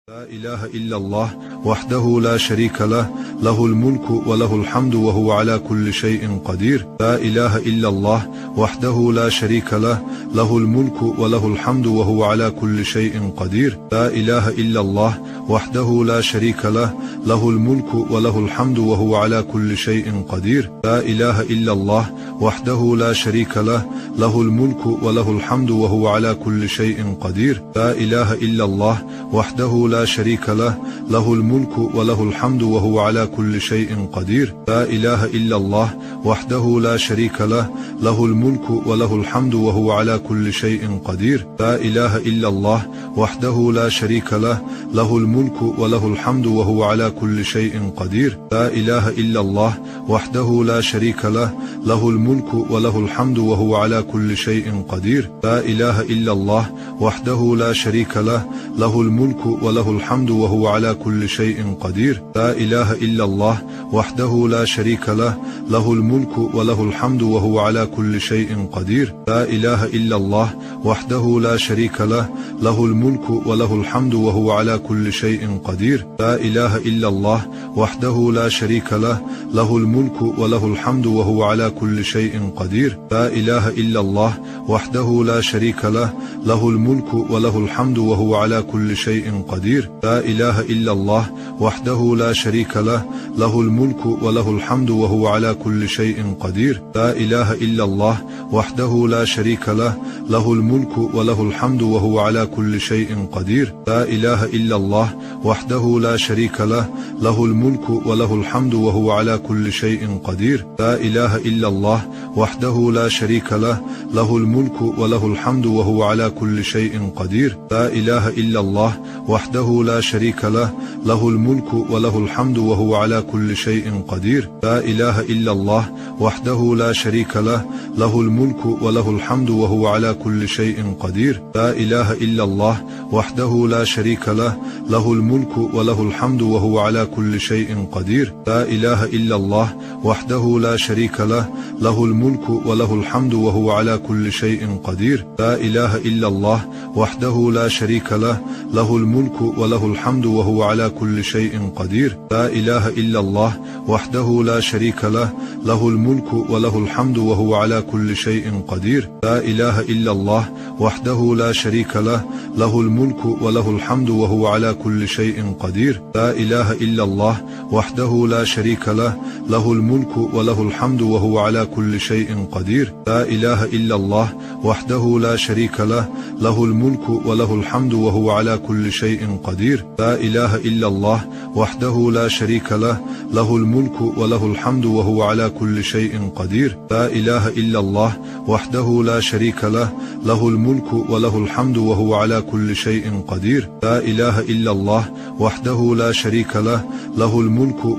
لا إله إلا الله وحده لا شريك له، له الملك وله الحمد وهو على كل شيء قدير. لا إله إلا الله وحده لا شريك له، له الملك وله الحمد وهو على كل شيء قدير. لا إله إلا الله وحده لا شريك له، له الملك وله الحمد وهو على كل شيء قدير. لا إله إلا الله وحده لا شريك له، له الملك وله الحمد وهو على كل شيء قدير. لا إله إلا الله وحده لا شريك له، له الملك وله الحمد وهو على كل شيء قدير. لا إله إلا الله وحده لا شريك له، له الملك وله الحمد وهو على كل شيء قدير. لا إله إلا الله وحده لا شريك له، له الملك وله الحمد وهو على كل شيء قدير. لا إله إلا الله وحده لا شريك له، له الملك وله الحمد وهو على كل شيء قدير. لا إله إلا الله وحده لا شريك له، له الملك وله الحمد وهو على كل شيء قدير. لا إله إلا الله وحده لا شريك له، له الملك وله الحمد وهو على كل شيء قدير. لا إله إلا الله وحده لا شريك له، له الملك وله الحمد وهو على كل شيء قدير. لا إله إلا الله وحده لا شريك له، له الملك وله الحمد وهو على كل شيء قدير. لا إله إلا الله وحده لا شريك له، له الملك وله الحمد وهو على كل شيء قدير. لا إله إلا الله وحده لا شريك له، له الملك وله الحمد وهو على كل شيء قدير. لا إله إلا الله وحده لا شريك له، له الملك وله الحمد وهو على كل شيء قدير. لا إله إلا الله وحده لا شريك له، له الملك وله الحمد وهو على كل شيء قدير. لا إله إلا الله وحده لا شريك له، له الملك وله الحمد وهو على كل شيء قدير. لا إله إلا الله وحده لا شريك له، له الملك وله الحمد وهو على كل شيء قدير. لا إله إلا الله وحده لا شريك له، له الملك وله الحمد وهو على كل شيء قدير. لا إله إلا الله وحده لا شريك له، له الملك وله الحمد وهو على كل شيء قدير. لا إله إلا الله وحده لا شريك له، له الملك وله الحمد وهو على كل شيء قدير. لا إله إلا الله وحده لا شريك له، له الملك وله الحمد وهو على كل شيء قدير. لا إله إلا الله وحده لا شريك له، له الملك وله الحمد وهو على كل شيء قدير. لا إله إلا الله وحده لا شريك له، له الملك وله الحمد وهو على كل شيء قدير. لا إله إلا الله وحده لا شريك له، له الملك وله الحمد وهو على كل شيء قدير. لا إله إلا الله وحده لا شريك له، له الملك وله الحمد وهو على كل شيء قدير. لا إله إلا الله وحده لا شريك له، له الملك وله الحمد وهو على كل شيء قدير. لا إله إلا الله وحده لا شريك له، له الملك وله الحمد وهو على كل شيء قدير. لا إله إلا الله وحده لا شريك له، له الملك وله الحمد وهو على كل شيء قدير. لا إله إلا الله وحده لا شريك له، له الملك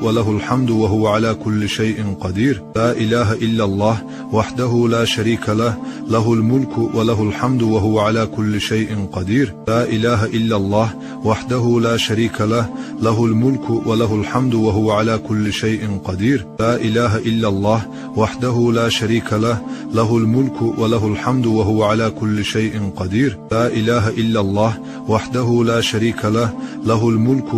وله الحمد وهو على كل شيء قدير. لا إله إلا الله وحده لا شريك له، له الملك وله الحمد وهو على كل شيء قدير. لا إله إلا الله وحده لا شريك له، له الملك وله الحمد وهو على كل شيء قدير. لا إله إلا الله وحده لا شريك له، له الملك وله الحمد وهو على كل شيء قدير. لا إله إلا الله وحده لا شريك له، له الملك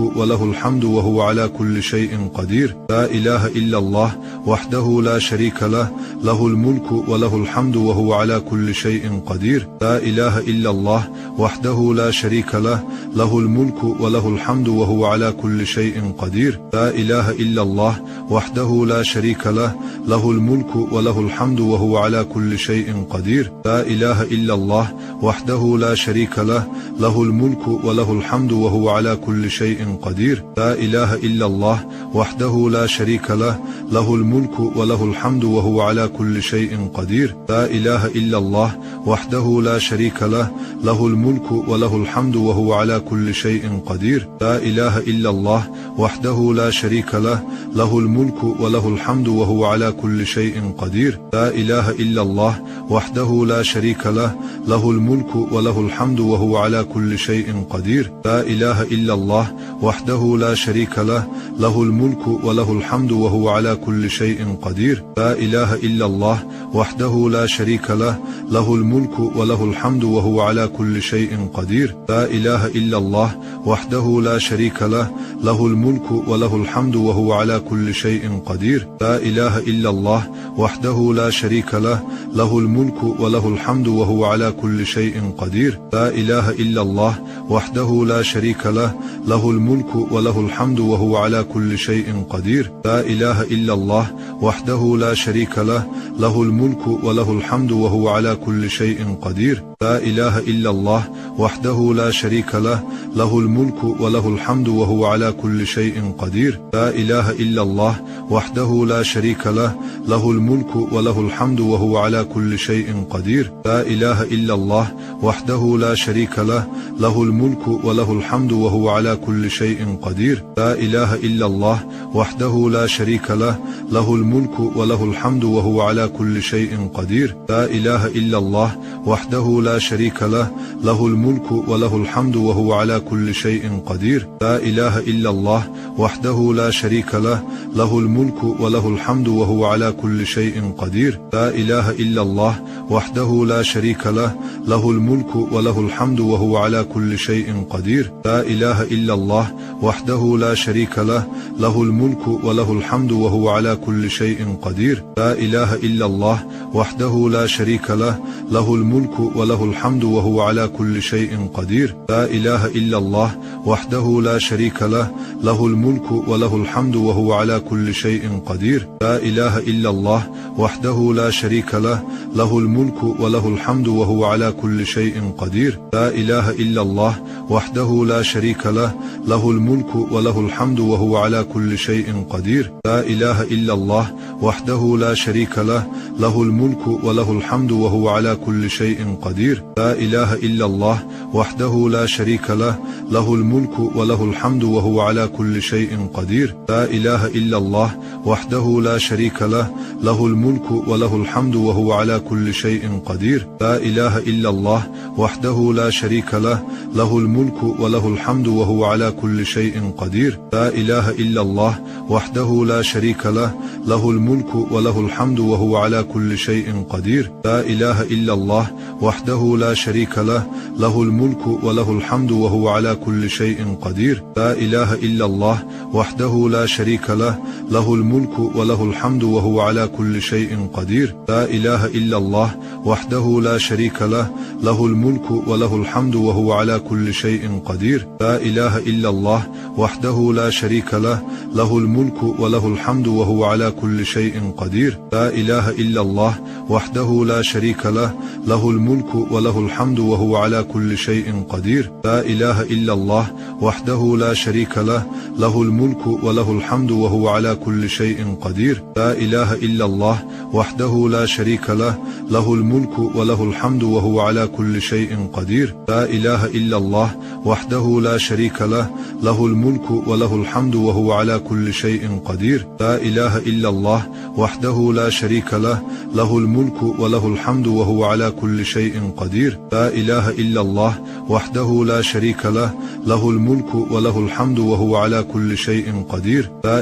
وله الحمد وهو على كل شيء قدير. لا إله إلا الله وحده لا شريك له، له الملك وله الحمد وهو على كل شيء قدير. لا إله إلا الله وحده لا شريك له، له الملك وله الحمد وهو على كل شيء قدير. لا إله إلا الله وحده لا شريك له، له الملك وله الحمد وهو على كل شيء قدير. لا إله إلا الله وحده لا شريك له، له الملك وله الحمد وهو على كل شيء قدير. لا إله إلا الله وحده لا شريك له، له الملك وله الحمد وهو على كل شيء قدير. لا إله إلا الله وحده لا شريك له، له الملك وله الحمد وهو على كل شيء قدير. لا إله إلا الله وحده لا شريك له، له الملك وله الحمد وهو على كل شيء قدير. لا إله إلا الله وحده لا شريك له له الملك وله الحمد وهو على كل شيء قدير. لا إله إلا الله وحده لا شريك له له الملك وله الحمد وهو على كل شيء قدير. لا إله إلا الله وحده لا شريك له له الملك وله الحمد وهو على كل شيء قدير. لا إله إلا الله وحده لا شريك له له الملك وله الحمد وهو على كل شيء قدير. لا إله إلا الله وحده لا شريك له له الملك وله الحمد وهو على كل شيء قدير. لا إله إلا الله وحده لا شريك له له الملك وله الحمد وهو على كل شيء قدير. لا إله إلا الله وحده لا شريك له له الملك وله الحمد وهو على كل شيء قدير. لا إله إلا الله وحده لا شريك له له الملك وله الحمد وهو على كل شيء قدير. لا إله إلا الله وحده لا شريك له له الملك وله الحمد وهو على كل شيء قدير. لا إله إلا الله وحده لا شريك له له الملك وله الحمد وهو على كل شيء قدير. لا إله إلا الله وحده لا شريك له له الملك وله الحمد وهو على كل شيء قدير. لا إله إلا الله وحده لا شريك له له الملك وله الحمد وهو على كل شيء قدير. لا إله إلا الله وحده لا شريك له له الملك وله الحمد وهو على كل شيء قدير. لا إله إلا الله وحده لا شريك له له الملك وله الحمد وهو على كل شيء قدير. لا إله إلا الله وحده لا شريك له له الملك وله الحمد وهو على كل شيء قدير. لا إله إلا الله وحده لا شريك له له الملك وله الحمد وهو على كل شيء قدير. لا إله إلا الله وحده لا شريك له له الملك وله الحمد وهو على كل شيء قدير. لا إله إلا الله وحده لا شريك له له الملك وله الحمد وهو على كل شيء قدير. لا إله إلا الله وحده لا شريك له له الملك وله الحمد وهو على كل شيء قدير. لا إله إلا الله وحده لا شريك له له الملك وله الحمد وهو على كل شيء قدير. لا إله إلا الله وحده لا شريك له له الملك وله الحمد وهو على كل شيء قدير. لا إله إلا الله وحده لا شريك له له الملك وله الحمد وهو على كل شيء قدير. لا إله إلا الله وحده لا شريك له له الملك وله الحمد وهو على كل شيء قدير. لا إله إلا الله وحده لا شريك له له الملك وله الحمد وهو على كل شيء قدير. لا إله إلا الله وحده لا شريك له له الملك وله الحمد وهو على كل شيء قدير. لا إله إلا الله وحده لا شريك له له الملك وله الحمد وهو على كل شيء قدير. لا إله إلا الله وحده لا شريك له له الملك وله الحمد وهو على كل شيء قدير. لا إله إلا الله وحده لا شريك له له الملك وله الحمد وهو على كل شيء قدير. لا إله إلا الله وحده لا شريك له له الملك وله الحمد وهو على كل شيء قدير. لا إله إلا الله وحده لا شريك له له الملك وله الحمد وهو على كل شيء قدير. لا إله إلا الله وحده لا شريك له له الملك وله الحمد وهو على كل شيء قدير. لا إله إلا الله وحده لا شريك له له الملك وله الحمد وهو على كل شيء قدير. لا إله إلا الله وحده لا شريك له له الملك وله الحمد وهو على كل شيء قدير. لا إله إلا الله وحده لا شريك له له الملك وله الحمد وهو على كل شيء قدير. لا إله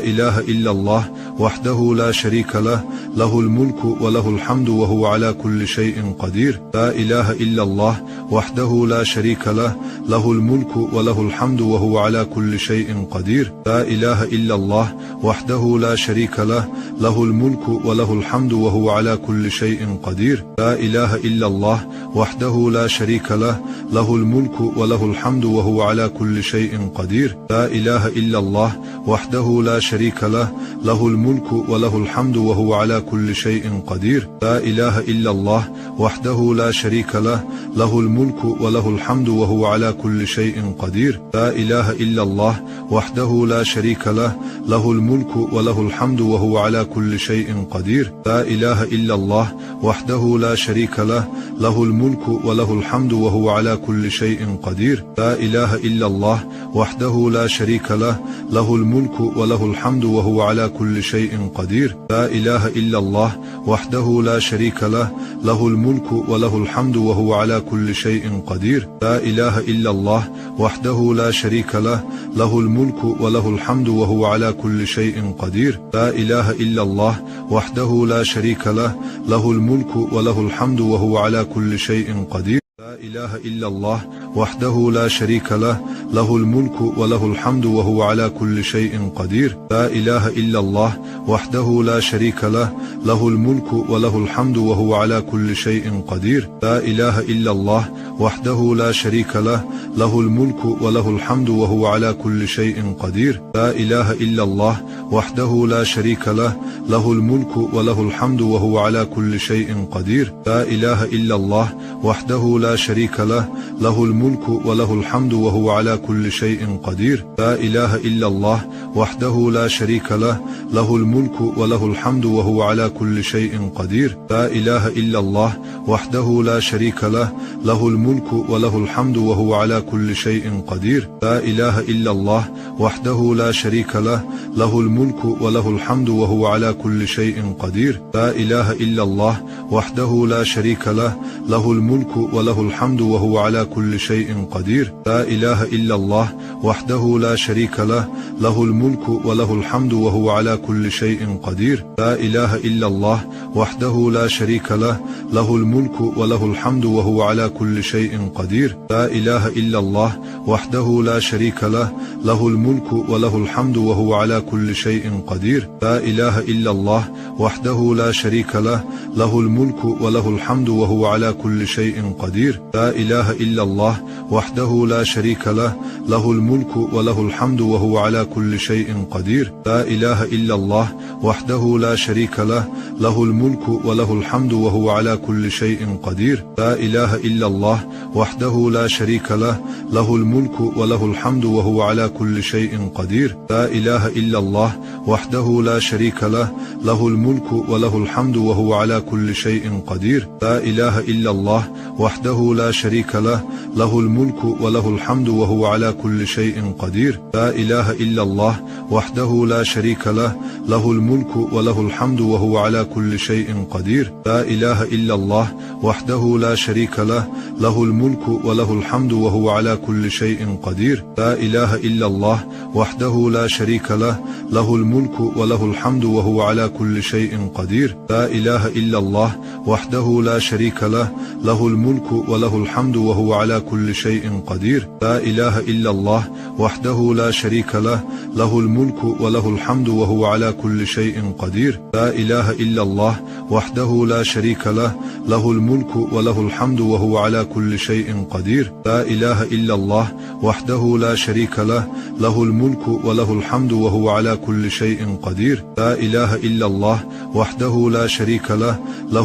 إلا الله وحده لا شريك له له الملك وله الحمد وهو على كل شيء قدير. لا إله إلا الله وحده لا شريك له له الملك وله الحمد وهو على كل شيء قدير. لا إله إلا الله وحده لا شريك له له الملك وله الحمد وهو على كل شيء قدير. لا إله إلا الله وحده لا شريك له له الملك وله الحمد وهو على كل شيء قدير. لا إله إلا الله وحده لا شريك له له الملك وله الحمد وهو على كل شيء قدير. لا إله إلا الله وحده لا شريك له له الملك وله الحمد وهو على كل شيء قدير. لا إله إلا الله وحده لا شريك له له الملك وله الحمد وهو على كل شيء قدير. لا إله إلا الله وحده لا شريك له له الملك وله الحمد وهو على كل شيء قدير. لا إله إلا الله وحده لا شريك له له الملك وله الحمد وهو على كل شيء قدير. لا إله إلا الله وحده لا شريك له له الملك وله الحمد وهو على كل شيء قدير. لا إله إلا الله وحده لا شريك له له الملك وله الحمد وهو على كل شيء قدير. لا إله إلا الله وحده لا شريك له له الملك وله الحمد وهو على كل شيء قدير. لا إله إلا الله وحده لا شريك له له الملك وله الحمد وهو على كل شيء قدير. لا إله إلا الله وحده لا شريك له له الملك وله الحمد وهو على كل شيء قدير. لا إله إلا الله وحده لا شريك له له الملك وله الحمد وهو على كل شيء قدير. لا إله إلا الله وحده لا شريك له له الملك وله الحمد وهو على كل شيء قدير. لا إله إلا الله وحده لا شريك له له الملك وله الحمد وهو على كل شيء قدير. لا إله إلا الله وحده لا شريك له له الملك وله الحمد وهو على كل شيء قدير. لا إله إلا الله وحده لا شريك له له الملك وله الحمد وهو على كل شيء قدير. لا إله إلا الله وحده لا شريك له له الملك وله الحمد وهو على كل شيء قدير. لا إله إلا الله وحده لا شريك له له الملك وله الحمد وهو على كل شيء قدير. لا إله إلا الله وحده لا شريك له له الملك وله الحمد وهو على كل شيء قدير. لا إله إلا الله وحده لا شريك له له الملك وله الحمد وهو على كل شيء قدير. لا إله إلا الله وحده لا شريك له له الملك وله الحمد وهو على كل شيء قدير. لا إله إلا الله وحده لا شريك له له الملك وله الحمد وهو على كل شيء قدير. لا إله إلا الله وحده لا شريك له له الملك وله الحمد وهو على كل شيء قدير. لا إله إلا الله وحده لا شريك له له الملك وله الحمد وهو على كل شيء قدير. لا إله إلا الله وحده لا شريك له له الملك وله الحمد وهو على كل شيء قدير. لا إله إلا الله وحده لا شريك له له الملك وله الحمد وهو على كل شيء قدير. لا إله إلا الله وحده لا شريك له له الملك وله الحمد وهو على كل شيء قدير. لا إله إلا الله وحده لا شريك له له الملك وله الحمد وهو على كل شيء قدير. لا إله إلا الله وحده لا شريك له له الملك وله الحمد وهو على كل شيء قدير. لا إله إلا الله وحده لا شريك له له الملك وله الحمد وهو على كل شيء قدير. لا إله إلا الله وحده لا شريك له له الملك وله الحمد وهو على كل شيء قدير. لا إله إلا الله وحده لا شريك له له الملك وله الحمد وهو على كل شيء قدير. لا إله إلا الله وحده لا شريك له له الملك وله الحمد وهو على كل شيء قدير. لا إله إلا الله وحده لا شريك له له الملك وله الحمد وهو على كل شيء قدير. لا إله إلا الله وحده لا شريك له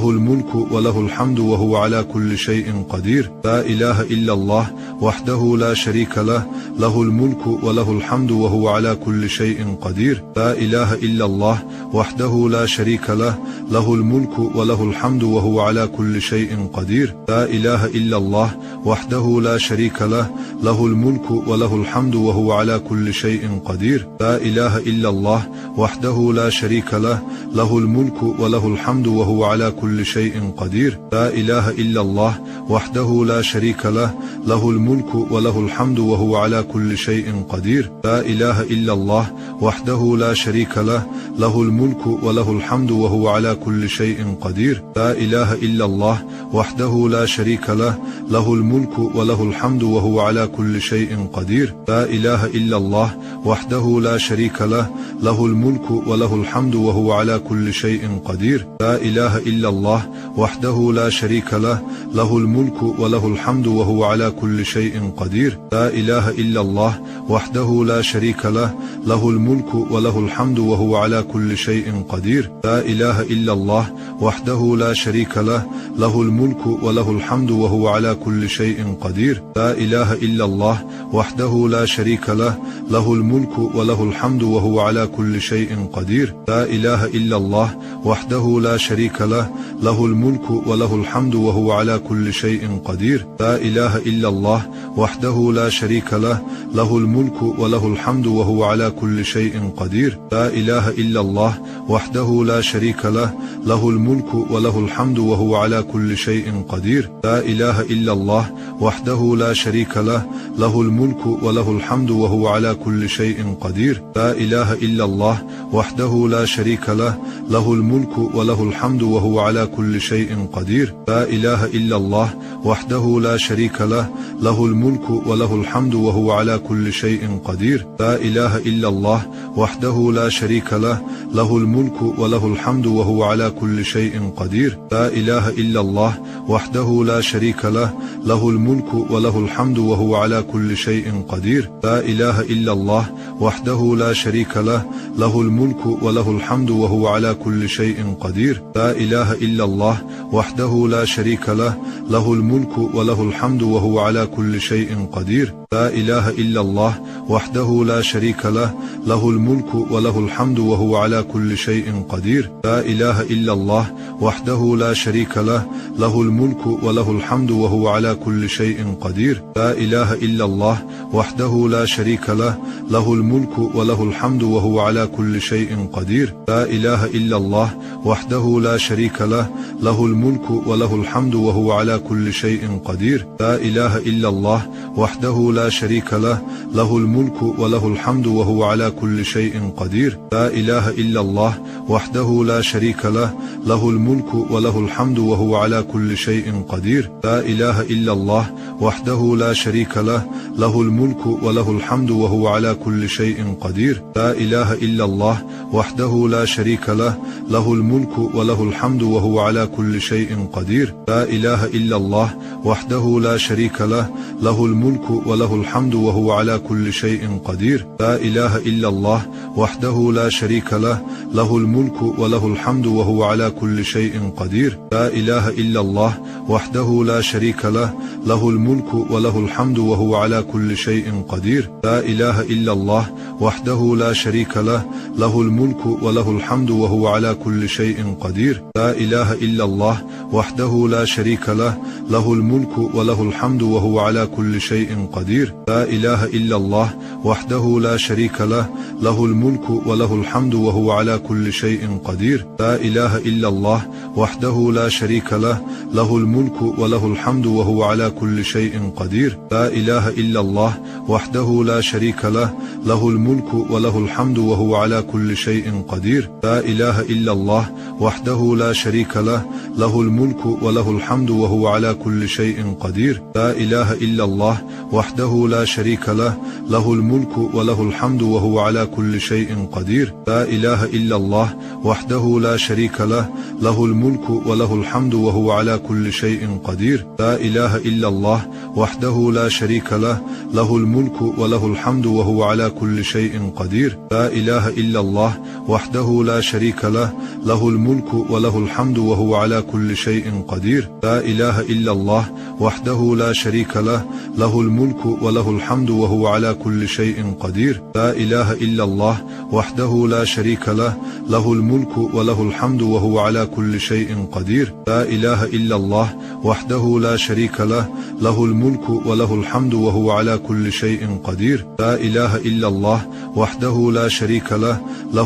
له الملك وله الحمد وهو على كل شيء قدير. لا إله إلا الله وحده لا شريك له له الملك وله الحمد وهو على كل شيء قدير. لا إله إلا الله وحده لا شريك له له الملك وله الحمد وهو على كل شيء قدير. لا إله إلا الله وحده لا شريك له له الملك وله الحمد وهو على كل شيء قدير. لا إله إلا الله وحده لا شريك له له الملك وله الحمد وهو على كل شيء قدير. لا إله إلا الله وحده لا شريك له له الملك وله الحمد وهو على كل شيء قدير. لا إله إلا الله وحده لا شريك له له الملك وله الحمد وهو على كل شيء قدير. لا إله إلا الله وحده لا شريك له له الملك وله الحمد وهو على كل شيء قدير. لا إله إلا الله وحده لا شريك له له الملك وله الحمد وهو على كل شيء قدير. لا إله إلا الله وحده لا شريك له له الملك وله الحمد وهو على كل شيء قدير. لا إله إلا الله وحده لا شريك له له الملك وله الحمد وهو على كل شيء قدير. لا إله إلا الله وحده لا شريك له له الملك وله الحمد وهو على كل شيء قدير. لا إله إلا الله وحده لا شريك له له الملك وله الحمد وهو على كل شيء قدير. لا إله إلا الله وحده لا شريك له له الملك وله الحمد وهو على كل شيء قدير. لا إله إلا الله وحده لا شريك له له الملك وله الحمد وهو على كل شيء قدير. لا إله إلا الله وحده لا شريك له له الملك وله الحمد وهو على كل شيء قدير. لا إله إلا الله وحده لا شريك له له الملك وله الحمد وهو على كل شيء قدير. لا إله إلا الله وحده لا شريك له له الملك وله الحمد وهو على كل شيء قدير. لا إله إلا الله وحده لا شريك له له الملك وله الحمد وهو على كل شيء قدير. لا إله إلا الله وحده لا شريك له له الملك وله الحمد وهو على كل شيء قدير. لا إله إلا الله وحده لا شريك له له الملك وله الحمد وهو على كل شيء قدير. لا إله إلا الله وحده لا شريك له له الملك وله الحمد وهو على كل شيء قدير. لا إله إلا الله وحده لا شريك له له الملك وله الحمد وهو على كل شيء قدير. لا إله إلا الله وحده لا شريك له له الملك وله الحمد وهو على كل شيء قدير. لا إله إلا الله وحده لا شريك له له الملك وله الحمد وهو على كل شيء قدير. لا إله إلا الله وحده لا شريك له له الملك وله الحمد وهو على كل شيء قدير. لا إله إلا الله وحده لا شريك له له الملك وله الحمد وهو على كل شيء قدير. لا إله إلا الله وحده لا شريك له له الملك وله الحمد وهو على كل شيء قدير. لا إله إلا الله وحده لا شريك له له الملك وله الحمد وهو على كل شيء قدير. لا إله إلا الله وحده لا شريك له له الملك وله الحمد وهو على كل شيء قدير. لا إله إلا الله وحده لا شريك له له الملك وله الحمد وهو على كل شيء قدير. لا إله إلا الله وحده لا شريك له له الملك وله الحمد وهو على كل شيء قدير. لا إله إلا الله وحده لا شريك له له الملك وله الحمد وهو على كل شيء قدير. لا إله إلا الله وحده لا شريك له له الملك وله الحمد وهو على كل شيء قدير. لا إله إلا الله وحده لا شريك له له الملك وله الحمد وهو على كل شيء قدير. لا إله إلا الله وحده لا شريك له له الملك وله الحمد وهو على كل شيء قدير. لا إله إلا الله وحده لا شريك له له الملك وله الحمد وهو على كل شيء قدير. لا إله إلا الله وحده لا شريك له له الملك وله الحمد وهو على كل شيء قدير. لا إله إلا الله وحده لا شريك له له الملك وله الحمد وهو على كل شيء قدير. لا إله إلا الله وحده لا شريك له له الملك وله الحمد وهو على كل شيء قدير. لا إله إلا الله وحده لا شريك له له الملك وله الحمد وهو على كل شيء قدير. لا إله إلا الله وحده لا شريك له له الملك وله الحمد وهو على كل شيء قدير. لا إله إلا الله وحده لا شريك له له الملك وله الحمد وهو على كل شيء قدير. لا إله إلا الله وحده لا شريك له له الملك وله الحمد وهو على كل شيء قدير. لا إله إلا الله وحده لا شريك له له الملك وله الحمد وهو على كل شيء قدير. لا إله إلا الله وحده لا شريك له له الملك وله الحمد وهو على كل شيء قدير. لا إله إلا الله وحده لا شريك له له الملك وله الحمد وهو على كل شيء قدير. لا إله إلا الله وحده لا شريك له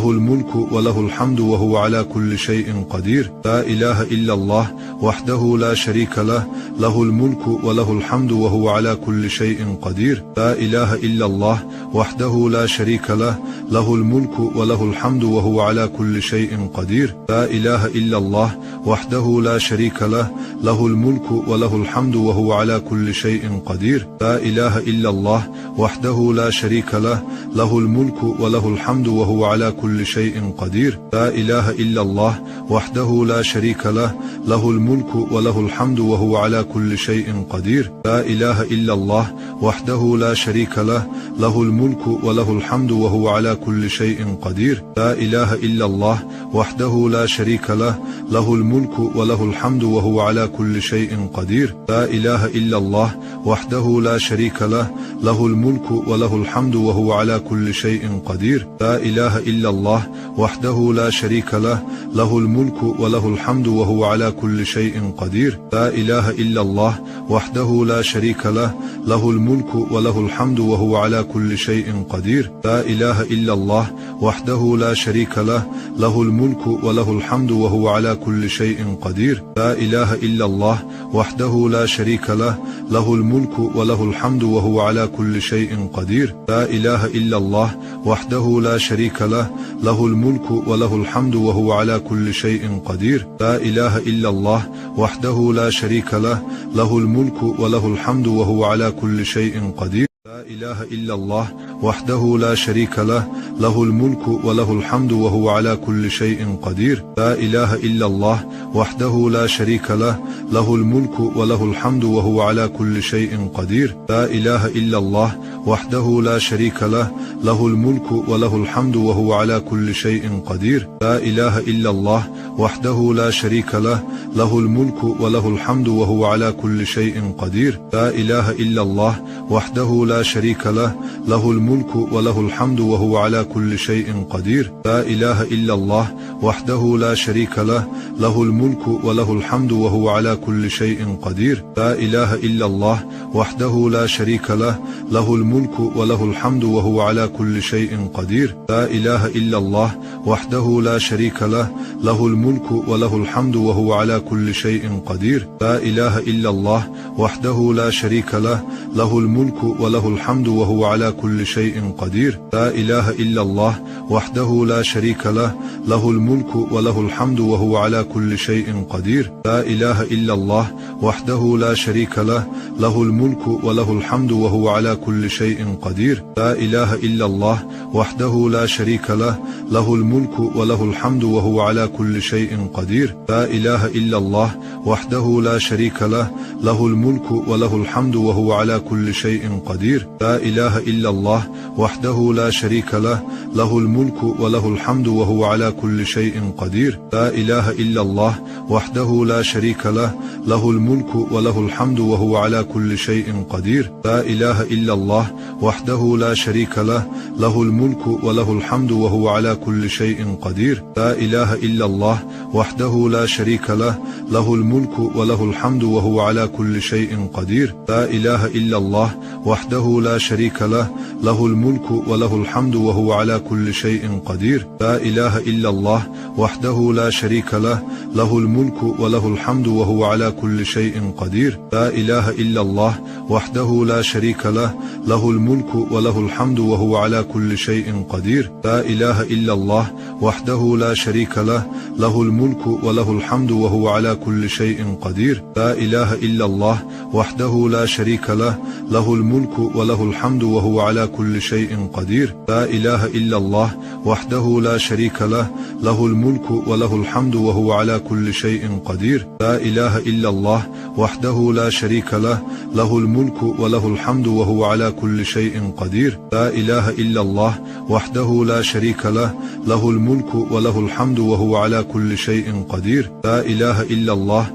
له الملك وله الحمد وهو على كل شيء قدير. لا إله إلا الله وحده لا شريك له له الملك وله الحمد وهو على كل شيء قدير. لا إله إلا الله وحده لا شريك له له الملك وله الحمد وهو على كل شيء قدير. لا إله إلا الله وحده لا شريك له له الملك وله الحمد وهو على كل شيء قدير. لا إله إلا الله وحده لا شريك له له الملك وله الحمد وهو على كل شيء قدير. لا إله إلا الله وحده لا شريك له له الملك وله الحمد وهو على كل شيء قدير. لا إله إلا الله وحده لا شريك له له الملك وله الحمد وهو على كل شيء قدير. لا إله إلا الله وحده لا شريك له له الملك وله الحمد وهو على كل شيء شيء قدير. لا إله إلا الله وحده لا شريك له له الملك وله الحمد وهو على كل شيء قدير. لا إله إلا الله وحده لا شريك له له الملك وله الحمد وهو على كل شيء قدير. لا إله إلا الله وحده لا شريك له له الملك وله الحمد وهو على كل شيء قدير. لا إله إلا الله وحده لا شريك له له الملك وله الحمد وهو على كل شيء قدير. لا إله إلا الله وحده لا شريك له له الملك وله الحمد وهو على كل شيء قدير. لا إله إلا الله وحده لا شريك له له الملك وله الحمد وهو على كل شيء قدير. لا إله إلا الله وحده لا شريك له له الملك وله الحمد وهو على كل شيء قدير. لا إله إلا الله وحده لا شريك له له الملك وله الحمد وهو على كل شيء قدير. لا إله إلا الله وحده لا شريك له له الملك وله الحمد وهو على كل شيء قدير. لا إله إلا الله وحده لا شريك له له الملك وله الحمد وهو على كل شيء قدير. لا إله إلا الله وحده لا شريك له له الملك وله الحمد وهو على كل شيء قدير. لا إله إلا الله وحده لا شريك له له الملك وله الحمد وهو على كل شيء قدير. لا إله إلا الله وحده لا شريك له له الملك وله الحمد وهو على كل شيء قدير. لا إله إلا الله وحده لا شريك له له الملك وله الحمد وهو على كل شيء قدير. لا إله إلا الله وحده لا شريك له له الملك وله الحمد وهو على كل شيء قدير. لا إله إلا الله وحده لا شريك له له الملك وله الحمد وهو على كل شيء قدير. لا إله إلا الله وحده لا شريك له له الملك وله الحمد وهو على كل شيء قدير. لا إله إلا الله وحده لا شريك له له الملك وله الحمد وهو على كل شيء قدير. لا إله إلا الله وحده لا شريك له له الملك وله الحمد وهو على كل شيء قدير. لا إله إلا الله وحده لا شريك له له الملك وله الحمد وهو على كل شيء قدير. لا إله إلا الله وحده لا شريك له له الملك وله الحمد وهو على كل شيء قدير. لا إله إلا الله وحده لا شريك له له الملك وله الحمد وهو على كل شيء قدير. لا إله إلا الله وحده لا شريك له له الملك وله الحمد وهو على كل شيء قدير. لا إله إلا الله وحده لا شريك له له الملك وله الحمد وهو على كل شيء قدير. لا إله إلا الله وحده لا شريك له له الملك وله الحمد وهو على كل شيء قدير. لا إله إلا الله وحده لا شريك له له الملك وله الحمد وهو على كل شيء قدير. لا إله إلا الله وحده لا شريك له له الملك وله الحمد وهو على كل شيء قدير. لا إله إلا الله وحده لا شريك له له الملك وله الحمد وهو على كل شيء قدير. لا إله إلا الله وحده لا شريك له له الملك وله الحمد وهو على كل شيء قدير. لا إله إلا الله وحده لا شريك له له الملك وله الحمد وهو على كل شيء قدير. لا إله إلا الله وحده لا شريك له له الملك وله الحمد وهو على كل شيء قدير. لا إله إلا الله وحده لا شريك له له الملك وله الحمد وهو على كل شيء قدير. لا إله إلا الله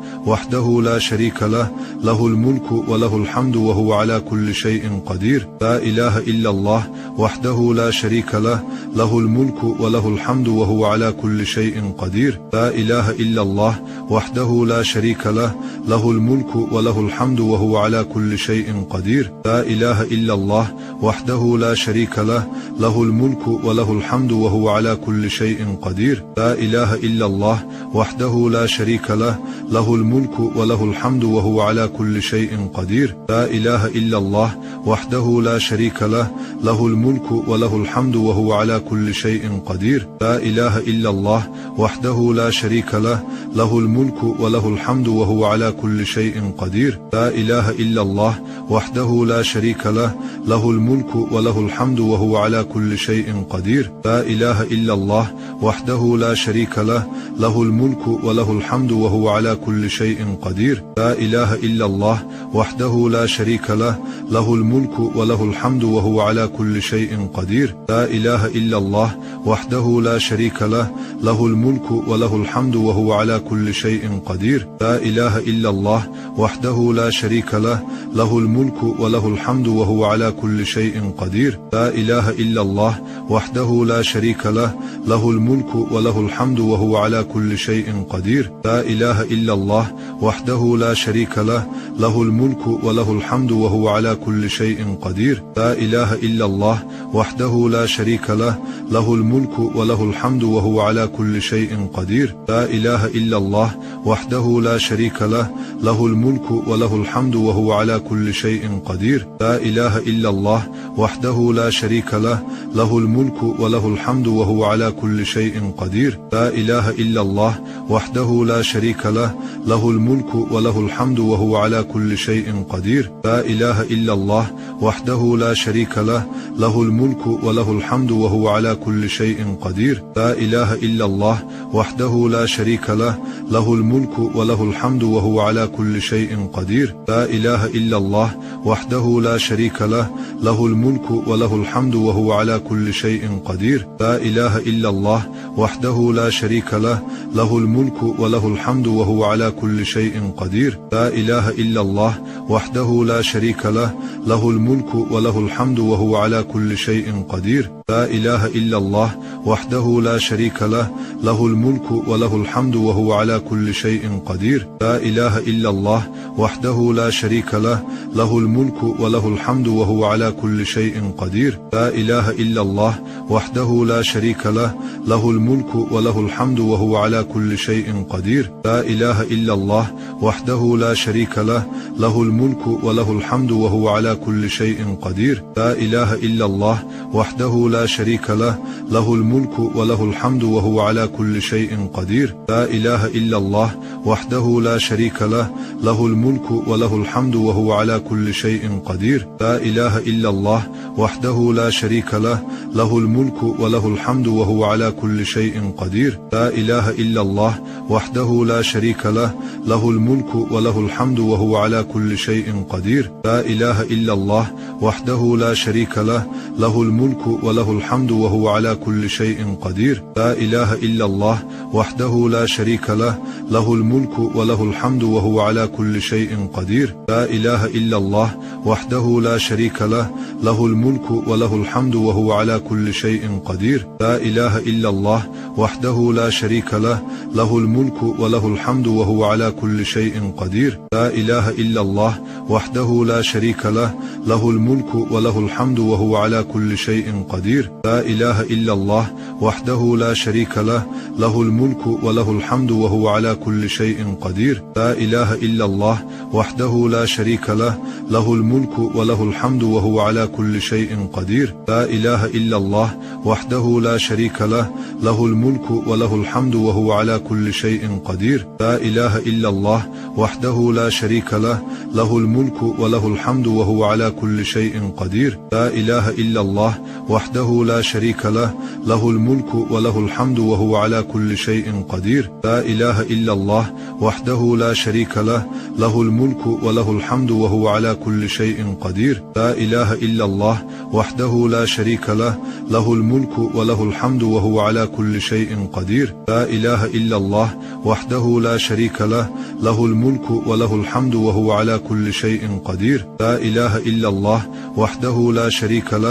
وحده لا شريك له له الملك وله الحمد وهو على كل شيء قدير. لا إله إلا الله وحده لا شريك له له الملك وله الحمد وهو على كل شيء قدير. لا إله إلا الله وحده لا شريك له له الملك وله الحمد وهو على كل شيء قدير. لا إله إلا الله وحده لا شريك له له الملك وله الحمد وهو على كل شيء قدير. لا إله إلا الله وحده لا شريك له له الملك وله الحمد وهو على كل شيء قدير. لا إله إلا الله وحده لا شريك له له الملك وله الحمد وهو على كل شيء قدير. لا إله إلا الله وحده لا شريك له له الملك وله الحمد وهو على كل شيء قدير. لا إله إلا الله وحده لا شريك له له الملك وله الحمد وهو على كل شيء قدير. لا إله إلا الله وحده لا شريك له له الملك وله الحمد وهو على كل شيء قدير. لا إله إلا الله وحده لا شريك له له الملك وله الحمد وهو على كل شيء قدير. لا إله إلا الله وحده لا شريك له له الملك وله الحمد وهو على كل شيء قدير. لا إله إلا الله وحده لا شريك له له الملك وله الحمد وهو على كل شيء قدير. لا إله إلا الله وحده لا شريك له له الملك وله الحمد وهو على كل شيء قدير. لا إله إلا الله وحده لا شريك له له الملك وله الحمد وهو على كل شيء قدير. لا إله إلا الله وحده لا شريك له له الملك وله الحمد وهو على كل شيء قدير. لا إله إلا الله وحده لا شريك له له الملك وله الحمد وهو على كل شيء قدير. لا إله إلا الله وحده لا شريك له له الملك وله الحمد وهو على كل شيء قدير. لا إله إلا الله وحده لا شريك له له الملك وله الحمد وهو على كل شيء قدير. لا إله إلا الله وحده لا شريك له له الملك وله الحمد وهو على كل شيء قدير. لا إله إلا الله وحده لا شريك له له الملك وله الحمد وهو على كل شيء قدير. لا إله إلا الله وحده لا شريك له له الملك وله الحمد وهو على كل شيء قدير. لا إله إلا الله وحده لا شريك له له الملك وله الحمد وهو على كل شيء قدير. لا إله إلا الله وحده لا شريك له له الملك وله الحمد وهو على كل شيء قدير. لا إله إلا الله وحده لا شريك له له الملك وله الحمد وهو على كل شيء قدير. لا إله إلا الله وحده لا شريك له له الملك وله الحمد وهو على كل شيء قدير. لا إله إلا الله وحده لا شريك له له الملك وله الحمد وهو على كل شيء قدير. لا إله إلا الله وحده لا شريك له له الملك وله الحمد وهو على كل شيء قدير. لا إله إلا الله وحده لا شريك له له الملك وله الحمد وهو على كل شيء قدير. لا إله إلا الله وحده لا شريك له له الملك وله الحمد وهو على كل شيء قدير. لا إله إلا الله وحده لا شريك له له الملك وله الحمد وهو على كل شيء قدير. لا إله إلا الله وحده لا شريك له له الملك وله الحمد وهو على كل شيء قدير. لا إله إلا الله وحده لا شريك له له الملك وله الحمد وهو على كل شيء قدير. لا إله إلا الله وحده لا شريك له له الملك وله الحمد وهو على كل شيء قدير. لا إله إلا الله وحده لا شريك له له الملك وله الحمد وهو على كل شيء قدير. لا إله إلا الله وحده لا شريك له له الملك وله الحمد وهو على كل شيء قدير. لا إله إلا الله وحده لا شريك له له الملك وله الحمد وهو على كل شيء قدير. لا إله إلا الله وحده لا شريك له له الملك وله الحمد وهو على كل شيء قدير. لا إله إلا الله وحده لا شريك له له الملك وله الحمد وهو على كل شيء قدير. لا إله إلا الله وحده لا شريك له له الملك وله الحمد وهو على كل شيء قدير. لا إله إلا الله وحده لا شريك له له الملك وله الحمد وهو على كل شيء قدير. لا إله إلا الله وحده لا شريك له له الملك وله الحمد وهو على كل شيء قدير. لا إله إلا الله وحده لا شريك له له الملك وله الحمد وهو على كل شيء قدير. لا إله إلا الله وحده لا شريك له له الملك وله الحمد وهو على كل شيء قدير. لا إله إلا الله وحده لا شريك له له الملك وله الحمد وهو على كل شيء قدير. لا إله إلا الله وحده لا شريك له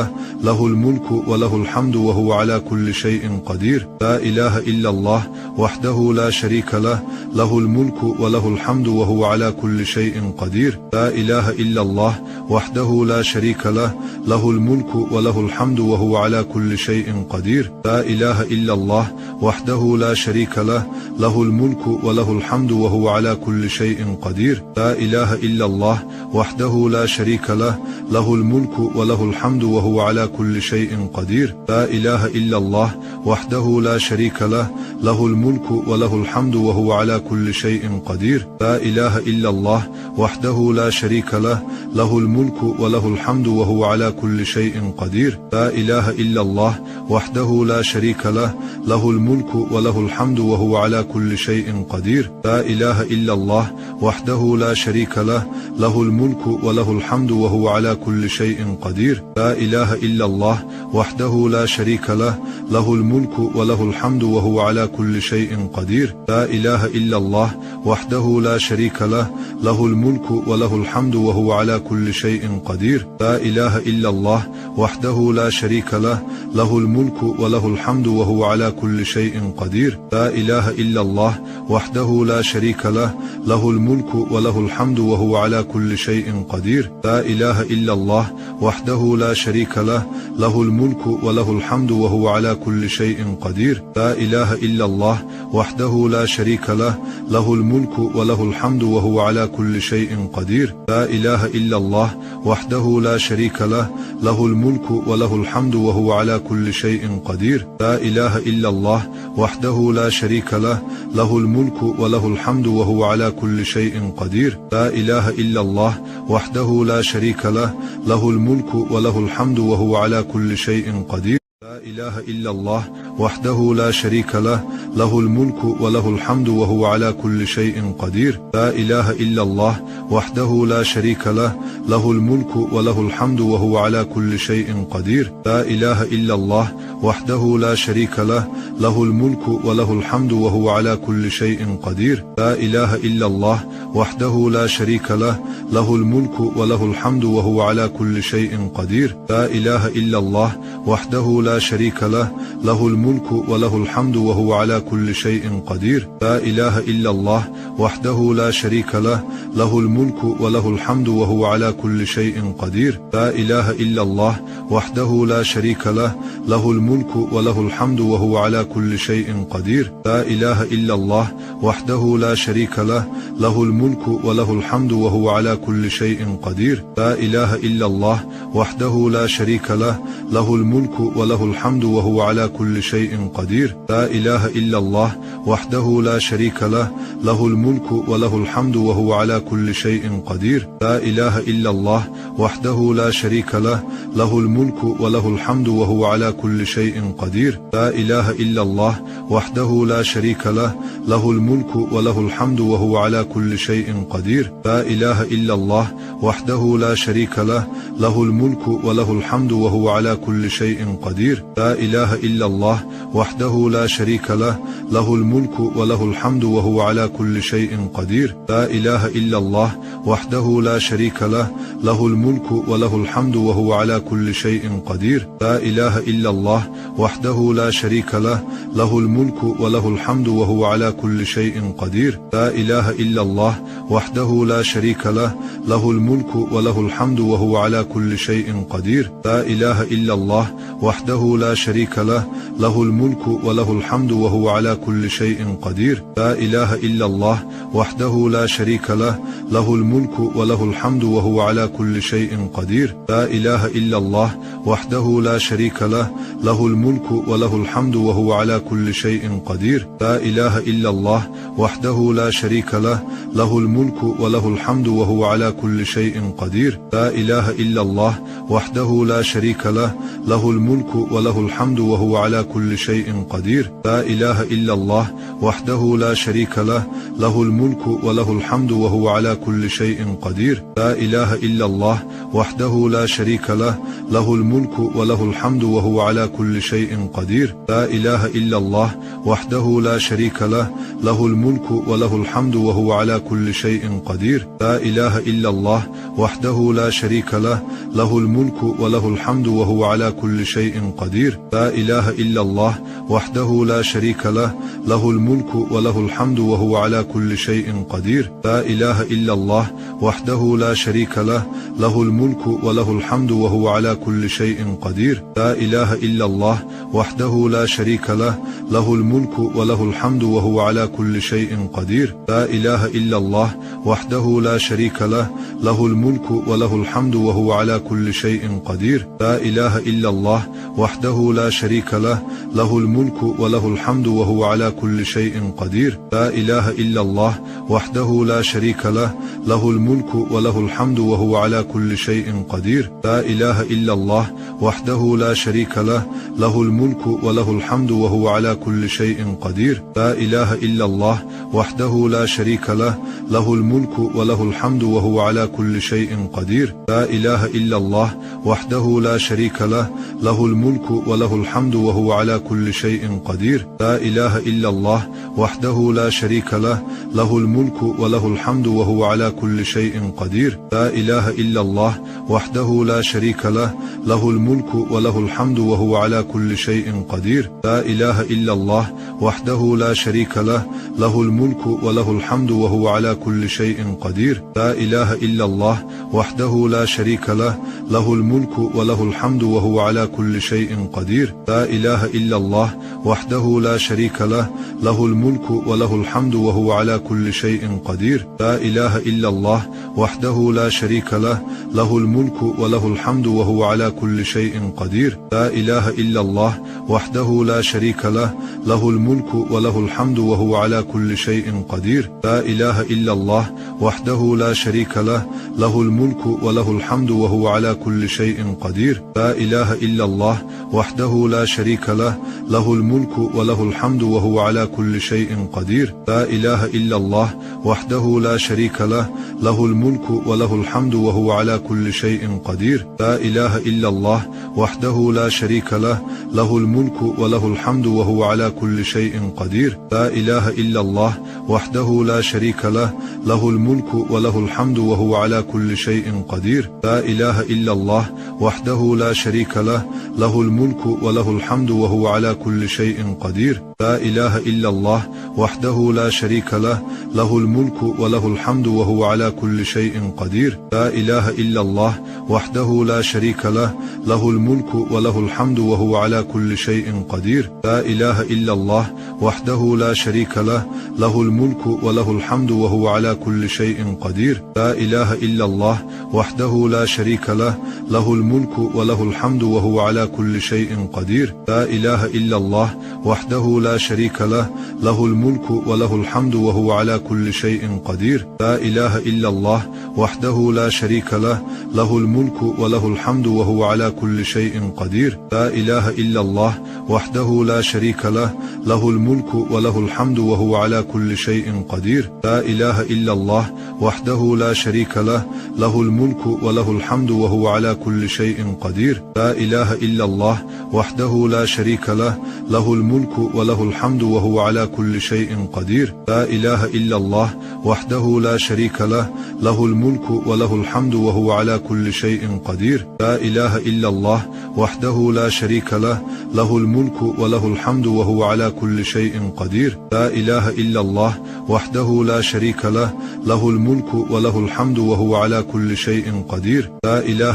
له الملك وله الحمد وهو على كل شيء قدير. لا إله إلا الله وحده لا شريك له له الملك وله الحمد وهو على كل شيء قدير. لا إله إلا الله وحده لا شريك له له الملك وله الحمد وهو على كل شيء قدير. لا إله إلا الله وحده لا شريك له له الملك وله الحمد وهو على كل شيء قدير. لا إله إلا الله وحده لا شريك له له الملك وله الحمد وهو على كل شيء قدير. لا إله إلا الله وحده لا شريك له له الملك وله الحمد وهو على كل شيء قدير. لا إله إلا الله وحده لا شريك له له الملك وله الحمد وهو على كل شيء قدير. لا إله إلا الله وحده لا شريك له له الملك وله الحمد وهو على كل شيء قدير. لا إله إلا الله وحده لا شريك له له الملك وله الحمد وهو على كل شيء قدير. لا إله إلا الله وحده لا شريك له، له الملك وله الحمد وهو على كل شيء قدير. لا إله إلا الله وحده لا شريك له، له الملك وله الحمد وهو على كل شيء قدير. لا إله إلا الله وحده لا شريك له، له الملك وله الحمد وهو على كل شيء قدير. لا إله إلا الله وحده لا شريك له، له الملك وله الحمد وهو على كل شيء قدير. لا إله إلا الله وحده لا شريك له، له الملك وله الحمد وهو على كل شيء قدير. لا إله إلا الله وحده لا شريك له، له الملك وله الحمد وهو على كل شيء قدير. لا إله إلا الله وحده لا شريك له، له الملك وله الحمد وهو على كل شيء قدير. لا إله إلا الله وحده لا شريك له، له الملك وله الحمد وهو على كل شيء قدير. لا إله إلا الله وحده لا شريك له، له الملك وله الحمد وهو على كل شيء قدير. لا إله إلا الله وحده لا شريك له، له الملك وله الحمد وهو على كل شيء قدير. لا إله إلا الله وحده لا شريك له، له الملك وله الحمد وهو على كل شيء قدير. لا إله إلا الله وحده لا شريك له، له الملك وله الحمد وهو على كل شيء قدير. لا إله إلا الله وحده لا شريك له، له الملك وله الحمد وهو على كل شيء قدير. لا إله إلا الله وحده لا شريك له، له الملك وله الحمد وهو على كل شيء قدير. لا إله إلا الله وحده لا شريك له، له الملك وله الحمد وهو على كل شيء قدير. لا إله إلا الله وحده لا شريك له، له الملك وله الحمد وهو على كل شيء قدير. لا إله إلا الله وحده لا شريك له، له الملك وله الحمد وهو على كل شيء قدير. لا إله إلا الله وحده لا شريك له، له الملك وله الحمد وهو على كل شيء قدير. لا إله إلا الله وحده لا شريك له، له الملك وله الحمد وهو على كل شيء قدير. لا إله إلا الله وحده لا شريك له، له الملك وله الحمد وهو على كل شيء قدير. لا إله إلا الله وحده لا شريك له، له الملك وله الحمد وهو على كل شيء قدير. لا إله إلا الله وحده لا شريك له، له الملك وله الحمد وهو على كل شيء قدير. لا إله إلا الله وحده لا شريك له، له الملك وله الحمد وهو على كل شيء قدير. لا إله إلا الله وحده لا شريك له، له الملك وله الحمد وهو على كل شيء قدير. لا إله إلا الله وحده لا شريك له، له الملك وله الحمد وهو على كل شيء قدير. لا إله إلا الله وحده لا شريك له، له الملك وله الحمد وهو على كل شيء قدير. لا إله إلا الله وحده لا شريك له، له الملك وله الحمد وهو على كل شيء قدير. لا إله إلا الله وحده لا شريك له، له الملك وله الحمد وهو على كل شيء قدير. لا إله إلا الله وحده لا شريك له، له الملك وله الحمد وهو على كل شيء قدير. لا إله إلا الله وحده لا شريك له، له الملك وله الحمد وهو على كل شيء قدير. لا إله إلا الله وحده لا شريك له، له الملك وله الحمد وهو على كل شيء قدير. لا إله إلا الله وحده لا شريك له، له الملك وله الحمد وهو على كل شيء قدير. لا إله إلا الله وحده لا شريك له، له الملك وله الحمد وهو على كل شيء قدير. لا إله إلا الله وحده لا شريك له، له الملك وله الحمد وهو على كل شيء قدير. لا إله إلا الله وحده لا شريك له، له الملك وله الحمد وهو على كل شيء قدير. لا إله إلا الله وحده لا شريك له، له الملك وله الحمد وهو على كل شيء قدير. لا إله إلا الله وحده لا شريك له، له الملك وله الحمد وهو على كل شيء قدير. لا إله إلا الله وحده لا شريك له، له الملك وله الحمد وهو على كل شيء قدير. لا إله إلا الله وحده لا شريك له، له الملك وله الحمد وهو على كل شيء قدير. لا إله إلا الله وحده لا شريك له، له الملك وله الحمد وهو على كل شيء قدير. لا إله إلا الله وحده لا شريك له، له الملك الملك وله الحمد وهو على كل شيء قدير. لا إله إلا الله وحده لا شريك له، له الملك وله الحمد وهو على كل شيء قدير. لا إله إلا الله وحده لا شريك له، له الملك وله الحمد وهو على كل شيء قدير. لا إله إلا الله وحده لا شريك له، له الملك وله الحمد وهو على كل شيء قدير. لا إله إلا الله وحده لا شريك له، له الملك وله الحمد وهو على كل شيء قدير. لا إله إلا الله وحده لا شريك له، له الملك وله الحمد وهو على كل شيء قدير. لا إله إلا الله وحده لا شريك له، له الملك وله الحمد وهو على كل شيء قدير. لا إله إلا الله وحده لا شريك له، له الملك وله الحمد وهو على كل شيء قدير. لا إله إلا الله وحده لا شريك له، له الملك وله الحمد وهو على كل شيء قدير. لا إله إلا الله وحده لا شريك له، له الملك وله الحمد وهو على كل شيء قدير. لا إله إلا الله وحده لا شريك له، له الملك وله الحمد وهو على كل شيء قدير. لا إله إلا الله وحده لا شريك له، له الملك وله الحمد وهو على كل شيء قدير. لا إله إلا الله وحده لا شريك له، له الملك وله الحمد وهو على كل شيء قدير. لا إله إلا الله وحده لا شريك له، له الملك وله الحمد وهو على كل شيء قدير. لا إله إلا الله وحده لا شريك له، له الملك وله الحمد وهو على كل شيء قدير. لا إله إلا الله وحده لا شريك له، له الملك وله الحمد وهو على كل شيء قدير. لا إله إلا الله وحده لا شريك له، له الملك وله الحمد وهو على كل شيء قدير. لا إله إلا الله وحده لا شريك له، له الملك وله الحمد وهو على كل شيء قدير. لا إله إلا الله وحده لا شريك له، له الملك وله الحمد وهو على كل شيء قدير. لا إله إلا الله وحده لا شريك له، له الملك وله الحمد وهو على كل شيء قدير. لا إله إلا الله وحده لا شريك له، له الملك وله الحمد وهو على كل شيء قدير. لا إله إلا الله وحده لا شريك له، له الملك وله الحمد وهو على كل شيء قدير. لا إله إلا الله وحده لا شريك له، له الملك وله الحمد وهو على كل شيء قدير. لا إله إلا الله وحده لا شريك له، له الملك وله الحمد وهو على كل شيء قدير. لا إله إلا الله وحده لا شريك له، له الملك وله الحمد وهو على كل شيء قدير. لا إله إلا الله وحده لا شريك له، له الملك وله الحمد وهو على كل شيء قدير. لا إله إلا الله وحده لا شريك له، له الملك وله الحمد وهو على كل شيء قدير. لا إله إلا الله وحده لا شريك له، له الملك وله الحمد وهو على كل شيء قدير. لا إله إلا الله وحده لا شريك له، له الملك وله الحمد وهو على كل شيء قدير. لا إله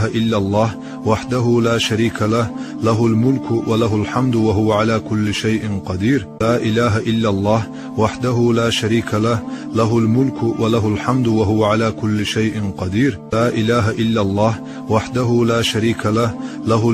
إلا الله وحده لا شريك له، له الملك وله الحمد وهو على كل شيء قدير. لا إله إلا الله وحده لا شريك له، له الملك وله الحمد وهو على كل شيء قدير. لا إله إلا الله وحده لا شريك له، له الملك وله الحمد وهو على كل شيء قدير. لا إله إلا الله وحده لا شريك له، له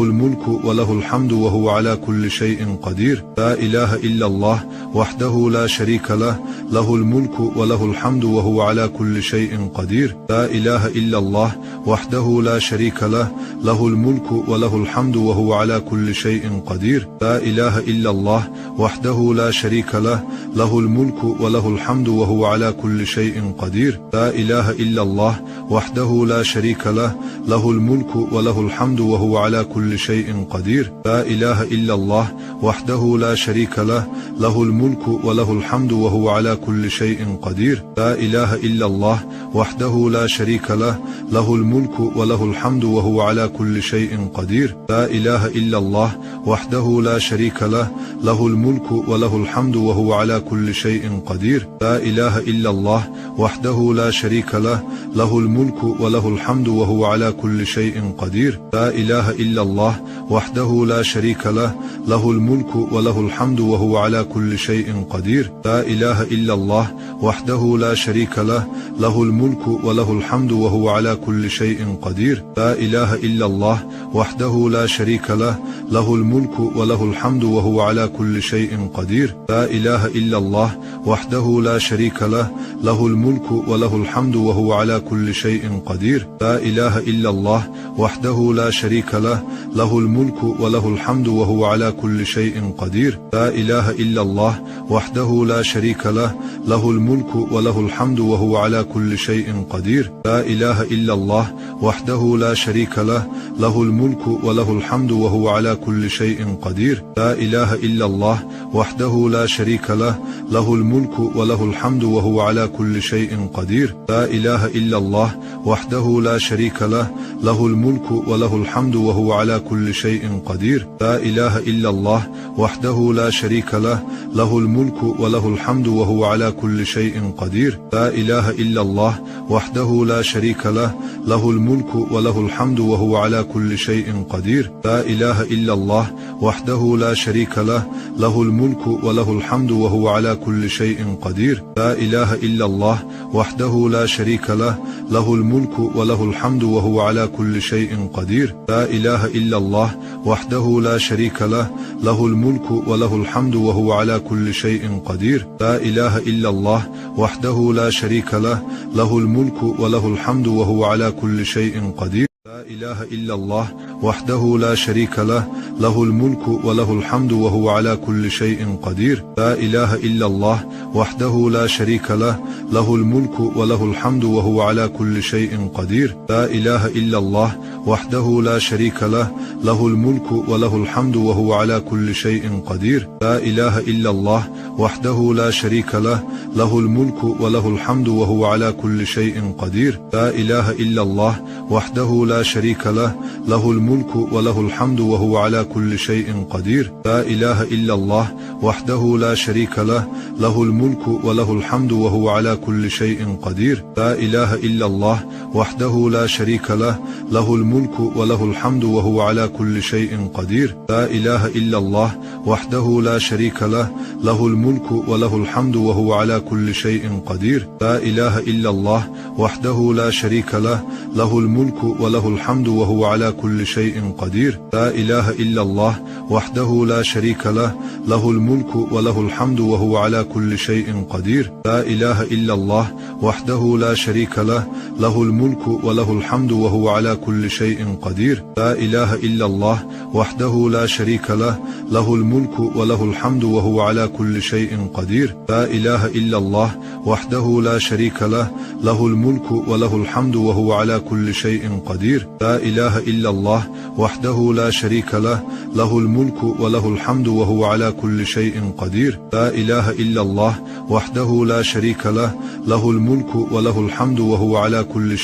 الملك وله الحمد وهو على كل شيء قدير. لا إله إلا الله وحده لا شريك له، له الملك وله الحمد وهو على كل شيء قدير. لا إله إلا الله وحده لا شريك له، له الملك وله الحمد وهو على كل شيء قدير. لا إله إلا الله وحده لا شريك له، له الملك وله الحمد وهو على كل شيء قدير. لا إله إلا الله وحده لا شريك له، له الملك وله الحمد وهو على كل شيء قدير. لا إله إلا الله وحده لا شريك له، له الملك وله الحمد وهو على كل شيء قدير. لا إله إلا الله وحده لا شريك له، له الملك وله الحمد وهو على كل شيء قدير. لا إله إلا الله وحده لا شريك له، له الملك وله الحمد وهو على كل شيء قدير. لا إله إلا الله وحده لا شريك له له الملك وله الحمد وهو على كل شيء قدير. لا إله إلا الله وحده لا شريك له له الملك وله الحمد وهو على كل شيء قدير. لا إله إلا الله وحده لا شريك له له الملك وله الحمد وهو على كل شيء قدير. لا إله إلا الله وحده لا شريك له له الملك وله الحمد وهو على كل شيء قدير. لا إله إلا الله وحده لا شريك له له الملك وله الحمد وهو على كل شيء قدير. لا إله إلا الله وحده لا شريك له له الملك وله الحمد وهو على كل شيء قدير. لا إله إلا الله وحده لا شريك له له الملك وله الحمد وهو على كل شيء قدير. لا إله إلا الله وحده لا شريك له له الملك وله الحمد وهو على كل شيء قدير. لا إله إلا الله وحده لا شريك له له الملك وله الحمد وهو على كل شيء قدير. لا إله إلا الله وحده لا شريك له له الملك وله الحمد وهو على كل شيء قدير. لا إله إلا الله وحده لا شريك له له الملك وله الحمد وهو على كل شيء قدير. لا إله إلا الله وحده لا شريك له له الملك وله الحمد وهو على كل شيء قدير. لا إله إلا الله وحده لا شريك له له الملك وله الحمد وهو على كل شيء قدير. لا إله إلا الله وحده لا شريك له له الملك وله الحمد وهو على كل شيء قدير. لا إله إلا الله وحده لا شريك له له الملك وله الحمد وهو على كل شيء قدير. لا إله إلا الله وحده لا شريك له له الملك وله الحمد وهو على كل شيء قدير. لا إله إلا الله وحده لا شريك له له الملك وله الحمد وهو على كل شيء قدير. لا إله إلا الله وحده لا شريك له له الملك وله الحمد وهو على كل شيء قدير. لا إله إلا الله وحده لا شريك له له الملك وله الحمد وهو على كل شيء قدير. لا إله إلا الله وحده لا شريك له له الملك وله الحمد وهو على كل شيء قدير. لا إله إلا الله وحده لا شريك له له الملك وله الحمد وهو على كل شيء قدير. لا إله إلا الله وحده لا شريك له له الملك وله الحمد وهو على كل شيء قدير. لا إله إلا الله وحده لا شريك له له الملك وله الحمد وهو على كل شيء قدير. لا إله إلا الله وحده لا شريك له له الملك وله الحمد وهو على كل شيء قدير. لا إله إلا الله وحده لا شريك له له الملك وله الحمد وهو على كل شيء قدير. لا إله إلا الله وحده لا شريك له له الملك وله الحمد وهو على كل شيء قدير. لا إله إلا الله وحده لا شريك له له الملك وله الحمد وهو على كل شيء قدير. لا إله إلا الله وحده لا شريك له له الملك وله الحمد وهو على كل شيء قدير. لا إله إلا الله وحده لا شريك له له الملك وله الحمد وهو على كل شيء قدير. لا إله إلا الله وحده لا شريك له له الملك وله الحمد وهو على كل شيء قدير. لا إله إلا الله وحده لا شريك له له الملك وله الحمد وهو على كل شيء قدير. لا إله إلا الله وحده لا شريك له له الملك وله الحمد وهو على كل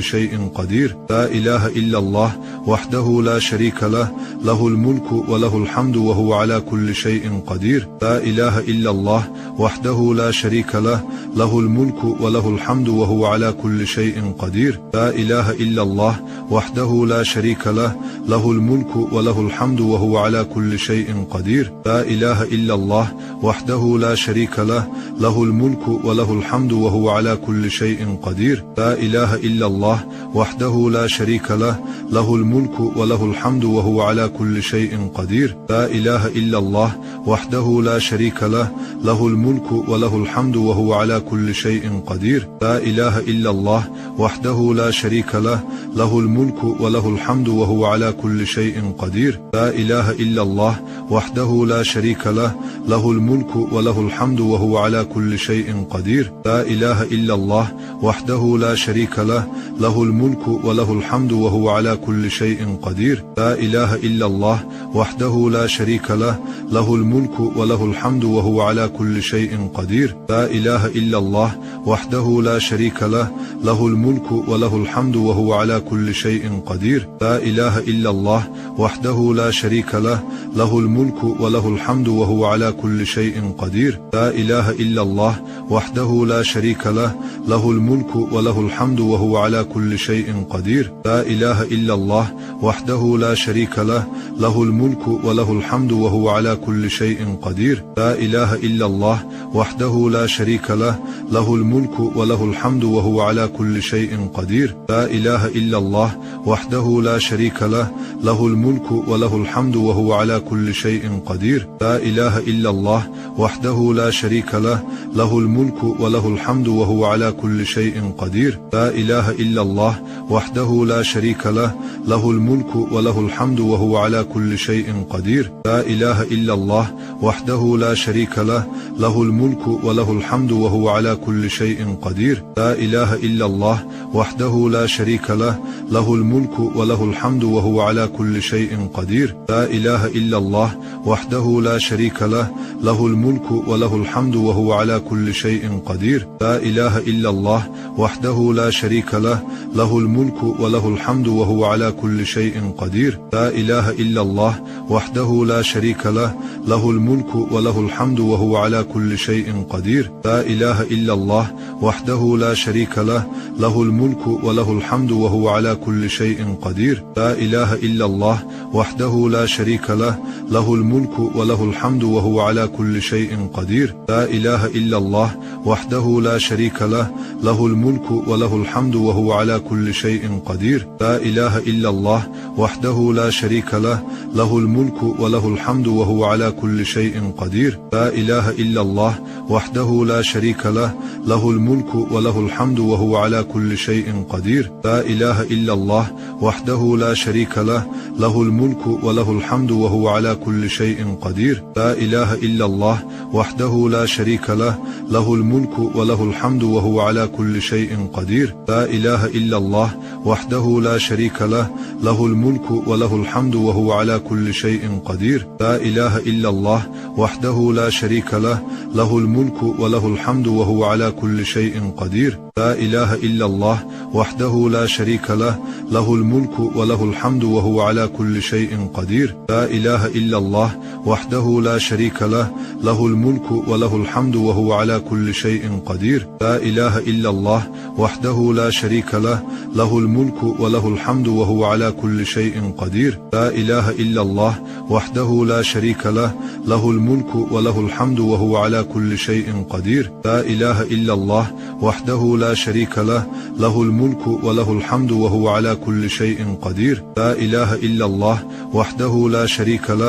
شيء قدير. لا إله إلا الله وحده لا شريك له له الملك وله الحمد وهو على كل شيء قدير. لا إله إلا الله وحده لا شريك له له الملك وله الحمد وهو على كل شيء قدير. لا إله إلا الله وحده لا شريك له له الملك وله الحمد وهو على كل شيء قدير. لا إله إلا الله وحده لا شريك له له الملك وله الحمد وهو على كل شيء قدير. لا إله إلا الله وحده لا شريك له له الملك وله الحمد وهو على كل شيء قدير. لا إله إلا الله وحده لا شريك له له الملك وله الحمد وهو على كل شيء قدير. لا إله إلا الله وحده لا شريك له له الملك وله الحمد وهو على كل شيء قدير. لا إله إلا الله وحده لا شريك له له الملك وله الحمد وهو على كل شيء قدير. لا إله إلا الله وحده لا شريك له له الملك وله الحمد وهو على كل شيء قدير. لا إله إلا الله وحده لا شريك له له الملك وله الحمد وهو على كل شيء قدير. قدير. لا إله إلا الله وحده لا شريك له له الملك وله الحمد وهو على كل شيء قدير. لا إله إلا الله وحده لا شريك له له الملك وله الحمد وهو على كل شيء قدير. لا إله إلا الله وحده لا شريك له له الملك وله الحمد وهو على كل شيء قدير. لا إله إلا الله وحده لا شريك له له الملك وله الحمد وهو على كل شيء قدير. لا إله إلا الله وحده لا شريك له له الملك وله الحمد وهو على كل شيء قدير. لا إله إلا الله وحده لا شريك له له الملك وله الحمد وهو على كل شيء قدير. لا إله إلا الله وحده لا شريك له له الملك وله الحمد وهو على كل شيء قدير. لا إله إلا الله وحده لا شريك له له الملك وله الحمد وهو على كل شيء قدير. لا إله إلا الله وحده لا شريك له له الملك وله الحمد وهو على كل شيء قدير. لا إله إلا الله وحده لا شريك له له الملك وله الحمد وهو على كل شيء قدير. لا إله إلا الله وحده لا شريك له له الملك وله الحمد وهو على كل شيء قدير. لا إله إلا الله وحده لا شريك له له الملك وله الحمد وهو على كل شيء قدير. لا إله إلا الله وحده لا شريك له له الملك وله الحمد وهو على كل شيء قدير. لا إله إلا الله وحده لا شريك له له الملك وله الحمد وهو على كل شيء قدير. لا إله إلا الله وحده لا شريك له له الملك وله الحمد وهو على كل شيء قدير. لا إله إلا الله وحده لا شريك له له الملك وله الحمد وهو على كل شيء قدير. لا إله إلا الله وحده لا شريك له له الملك وله الحمد وهو على كل شيء قدير. لا إله إلا الله وحده لا شريك له له الملك وله الحمد وهو على كل شيء قدير. لا إله إلا الله وحده لا شريك له له الملك وله الحمد وهو على كل شيء قدير. لا إله إلا الله وحده لا شريك له له الملك وله الحمد وهو على كل شيء قدير. لا إله إلا الله وحده لا شريك له له الملك وله الحمد وهو على كل شيء قدير. لا إله إلا الله وحده لا شريك له له الملك وله الحمد وهو على كل شيء قدير. لا إله إلا الله وحده لا شريك له له الملك وله الحمد وهو على كل شيء قدير. لا إله إلا الله وحده لا شريك له له الملك وله الحمد وهو على كل شيء قدير. لا إله إلا الله وحده لا شريك له له الملك وله الحمد وهو على كل شيء قدير. لا إله إلا الله وحده لا شريك له له الملك وله الحمد وهو على كل شيء قدير. لا إله إلا الله وحده لا شريك له له الملك وله الحمد وهو على كل شيء قدير. لا إله إلا الله وحده لا شريك له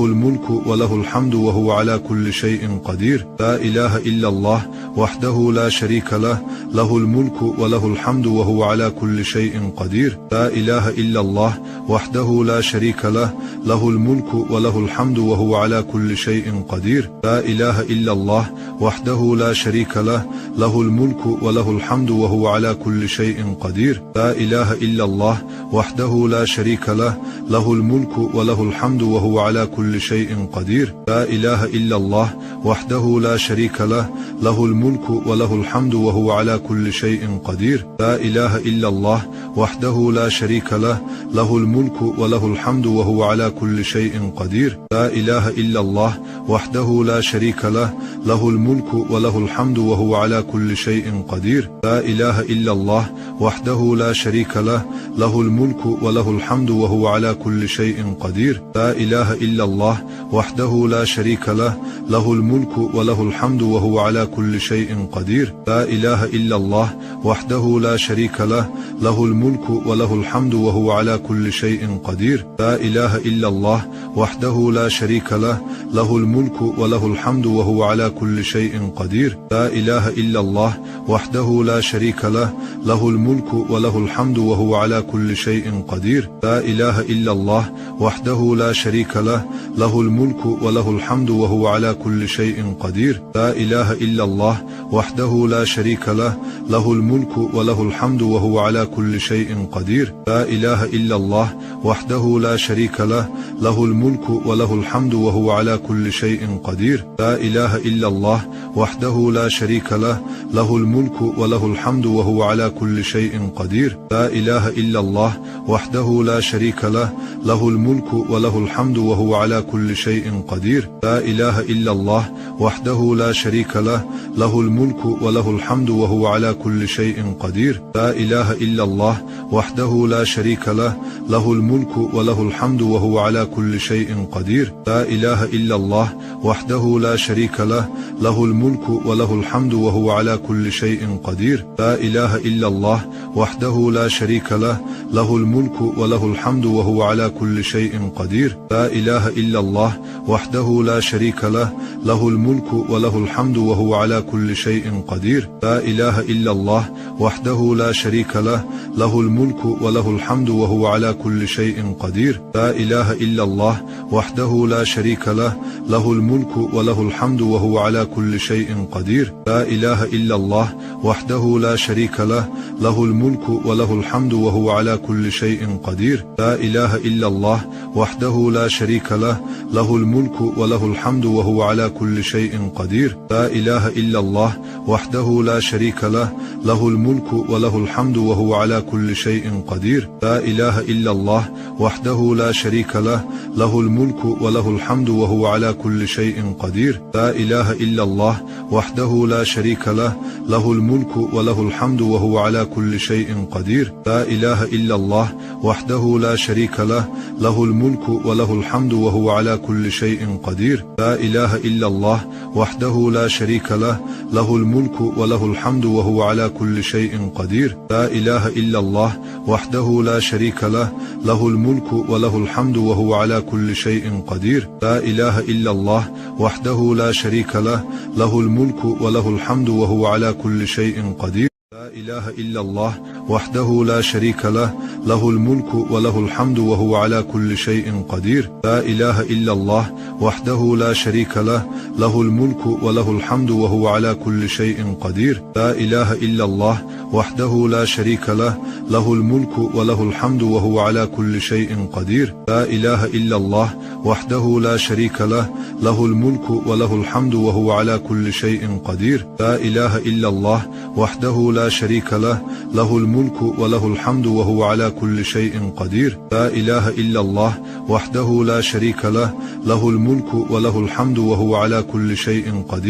له الملك وله الحمد وهو على كل شيء قدير. لا إله إلا الله وحده لا شريك له له الملك وله الحمد وهو على كل شيء قدير. لا إله إلا الله وحده لا شريك له له الملك وله الحمد وهو على كل شيء قدير. لا إله إلا الله وحده لا شريك له له الملك وله الحمد وهو على كل شيء قدير. لا إله إلا الله وحده لا شريك له له الملك وله الحمد وهو على كل شيء قدير. لا إله إلا الله وحده لا شريك له له الملك وله الحمد وهو على كل شيء قدير. لا إله إلا الله وحده لا شريك له له الملك وله الحمد وهو على كل شيء قدير. لا إله إلا الله وحده لا شريك له له الملك وله الحمد وهو على كل شيء قدير. لا إله إلا الله وحده لا شريك له له الملك وله الحمد وهو على كل شيء قدير. لا إله إلا الله وحده لا شريك له له الملك وله الحمد وهو على كل شيء قدير. لا إله إلا الله وحده لا شريك له له الملك وله الحمد وهو على كل شيء قدير. لا إله إلا الله وحده لا شريك له له الملك وله الحمد وهو على كل شيء قدير. لا إله إلا الله وحده لا شريك له له الملك وله الحمد وهو على كل شيء قدير. لا إله إلا الله وحده لا شريك له له الملك وله الحمد وهو على كل شيء قدير. لا إله إلا الله وحده لا شريك له له الملك وله الحمد وهو على كل شيء قدير. لا إله إلا الله وحده لا شريك له، له الملك وله الحمد وهو على كل شيء قدير. لا إله إلا الله وحده لا شريك له، له الملك وله الحمد وهو على كل شيء قدير. لا إله إلا الله وحده لا شريك له، له الملك وله الحمد وهو على كل شيء قدير. لا إله إلا الله وحده لا شريك له، له الملك وله الحمد وهو على كل شيء قدير. لا إله إلا الله وحده لا شريك له، له الملك وله الحمد وهو على كل شيء قدير. لا إله إلا الله وحده لا شريك له، له الملك وله الحمد وهو على كل شيء قدير. لا إله إلا الله وحده لا شريك له، له الملك وله الحمد وهو على كل شيء قدير. لا إله إلا الله وحده لا شريك له، له الملك وله الحمد وهو على كل شيء قدير. لا إله إلا الله وحده لا شريك له، له الملك وله الحمد وهو على كل شيء قدير. لا إله إلا الله وحده لا شريك له، له الملك وله الحمد وهو على كل شيء قدير. لا إله إلا الله وحده لا شريك له، له الملك وله الحمد وهو على كل شيء قدير. لا إله إلا الله وحده لا شريك له، له الملك وله الحمد وهو على كل شيء قدير. لا إله إلا الله وحده لا شريك له، له الملك وله الحمد وهو على كل شيء قدير. لا إله إلا الله وحده لا شريك له، له الملك وله الحمد وهو على كل شيء قدير. لا إله إلا الله وحده لا شريك له، له الملك وله الحمد وهو على كل شيء قدير. لا إله إلا الله وحده لا شريك له، له الملك وله الحمد وهو على كل شيء قدير. لا إله إلا الله وحده لا شريك له، له الملك وله الحمد وهو على كل شيء قدير. لا إله إلا الله وحده لا شريك له، له الملك وله الحمد وهو على كل شيء قدير. لا إله إلا الله وحده لا شريك له، له الملك وله الحمد وهو على كل شيء قدير. لا إله إلا الله وحده لا شريك له، له الملك وله الحمد وهو على كل شيء قدير. لا إله إلا الله وحده لا شريك له، له الملك وله الحمد وهو على كل شيء قدير. لا إله إلا الله وحده لا شريك له، له الملك وله الحمد وهو على كل شيء قدير. لا إله إلا الله وحده لا شريك له، له الملك وله الحمد وهو على كل شيء قدير. لا إله إلا الله وحده لا شريك له، له الملك وله الحمد وهو على كل شيء قدير. لا إله إلا الله وحده لا شريك له، له الملك وله الحمد وهو على كل شيء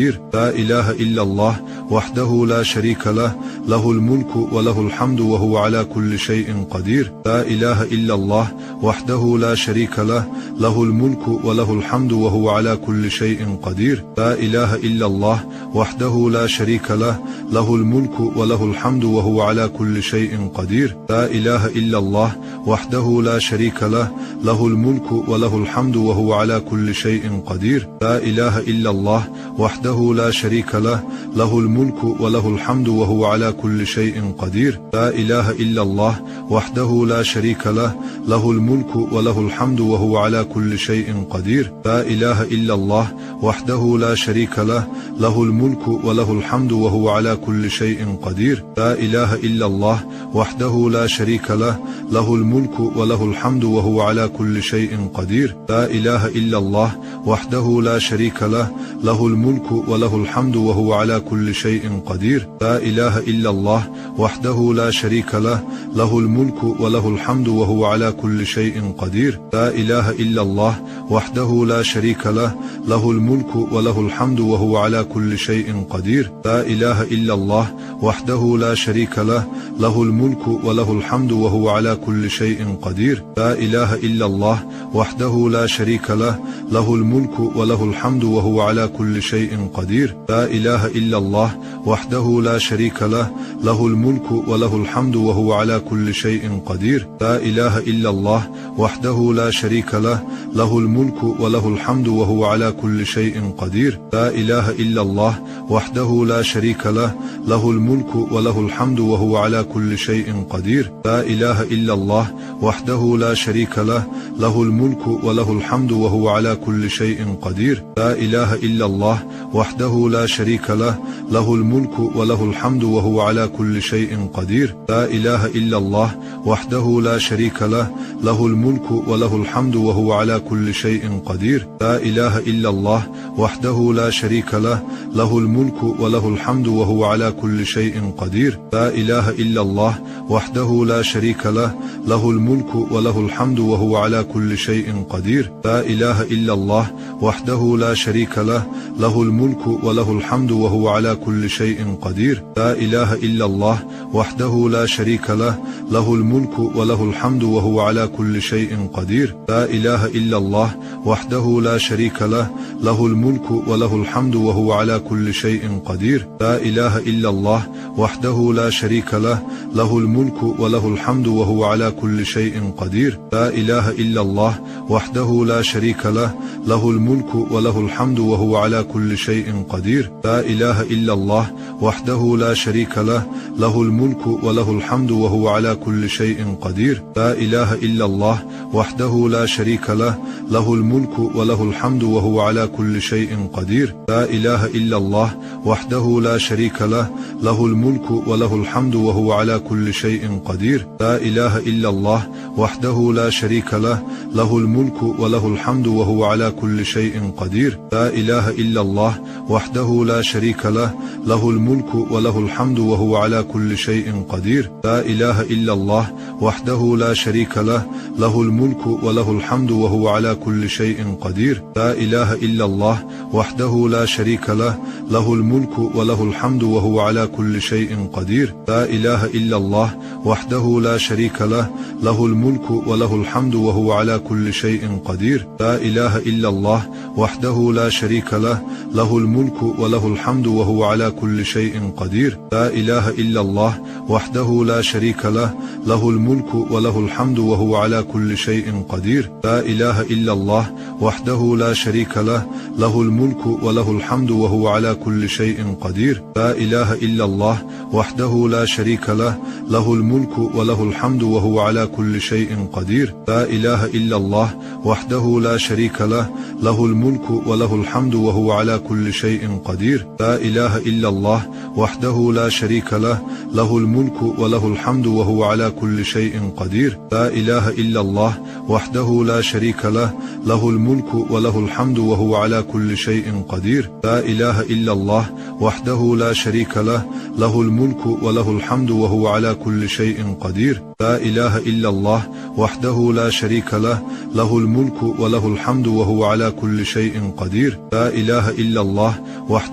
قدير. لا إله إلا الله وحده لا شريك له، له الملك وله الحمد وهو على كل شيء قدير. لا إله إلا الله وحده لا شريك له، له الملك وله الحمد وهو على كل شيء قدير. لا إله إلا الله وحده لا شريك له، له الملك وله الحمد وهو على كل شيء قدير. لا إله إلا الله وحده لا شريك له، له الملك وله الحمد وهو على كل شيء قدير. لا إله إلا الله وحده لا شريك له، له الملك وله الحمد وهو على كل شيء قدير. لا إله إلا الله وحده لا شريك له، له الملك وله الحمد وهو على كل شيء قدير. لا إله إلا الله وحده لا شريك له، له الملك وله الحمد وهو على كل شيء قدير. لا إله إلا الله وحده لا شريك له، له الملك وله الحمد وهو على كل شيء قدير. لا إله إلا الله وحده لا شريك له، له الملك وله الحمد وهو على كل شيء قدير. لا إله إلا الله وحده لا شريك له، له الملك وله الحمد وهو على كل شيء قدير. لا إله إلا الله وحده لا شريك له، له الملك وله الحمد وهو على كل شيء قدير. لا إله إلا الله وحده لا شريك له، له الملك وله الحمد وهو على كل شيء قدير. لا إله إلا الله وحده لا شريك له، له الملك وله الحمد وهو على كل شيء قدير. لا إله إلا الله وحده لا شريك له، له الملك وله الحمد وهو على كل شيء قدير. لا إله إلا الله وحده لا شريك له، له الملك وله الحمد وهو على كل شيء قدير. لا إله إلا الله وحده لا شريك له، له الملك وله وله الحمد وهو على كل شيء قدير. لا إله إلا الله وحده لا شريك له له الملك وله الحمد وهو على كل شيء قدير. لا إله إلا الله وحده لا شريك له له الملك وله الحمد وهو على كل شيء قدير. لا إله إلا الله وحده لا شريك له له الملك وله الحمد وهو على كل شيء قدير. لا إله إلا الله وحده لا شريك له له الملك وله الحمد وهو على كل شيء قدير. لا إله إلا الله وحده لا شريك له له الملك وله الحمد وهو على كل شيء قدير. لا إله إلا الله وحده لا شريك له له الملك وله الحمد وهو على كل شيء قدير. لا إله إلا الله وحده لا شريك له له الملك وله الحمد وهو على كل شيء قدير. لا إله إلا الله وحده لا شريك له له الملك وله الحمد وهو على كل شيء قدير. لا إله إلا الله وحده لا شريك له له الملك وله الحمد وهو على كل شيء قدير. لا إله إلا الله وحده لا شريك له له الملك وله الحمد وهو على كل شيء قدير. لا إله إلا الله وحده لا شريك له له الملك وله الحمد وهو على كل شيء قدير. لا إله إلا الله وحده لا شريك له له الملك وله الحمد وهو على كل شيء قدير. لا إله إلا الله وحده لا شريك له له الملك وله الحمد وهو على كل شيء قدير. لا إله إلا الله وحده لا شريك له له الملك وله الحمد وهو على كل شيء قدير. لا إله إلا الله وحده لا شريك له له الملك وله الحمد وهو على كل شيء قدير. لا إله إلا الله وحده لا شريك له له الملك وله الحمد وهو على كل شيء قدير. لا إله إلا الله وحده لا شريك له له الملك وله الحمد وهو على كل شيء قدير. لا إله إلا الله وحده لا شريك له له الملك وله الحمد وهو على كل شيء قدير. لا إله إلا الله وحده لا شريك له له الملك وله الحمد وهو على كل شيء قدير. لا إله إلا الله وحده لا شريك له له الملك وله الحمد وهو على كل شيء قدير. لا إله إلا الله وحده لا شريك له له الملك وله الحمد وهو على كل شيء قدير. لا إله إلا الله وحده لا شريك له له الملك وله الحمد وهو على كل شيء قدير. لا إله إلا الله وحده لا شريك له له الملك وله الحمد وهو على كل شيء قدير. لا إله إلا الله وحده لا شريك له له الملك وله الحمد وهو على كل شيء قدير. لا إله إلا الله وحده لا شريك له له الملك وله الحمد وهو على كل شيء قدير. لا إله إلا الله وحده لا شريك له له الملك وله الحمد وهو على كل شيء قدير. لا إله إلا الله وحده لا شريك له له الملك وله الحمد وهو على كل شيء قدير. لا إله إلا الله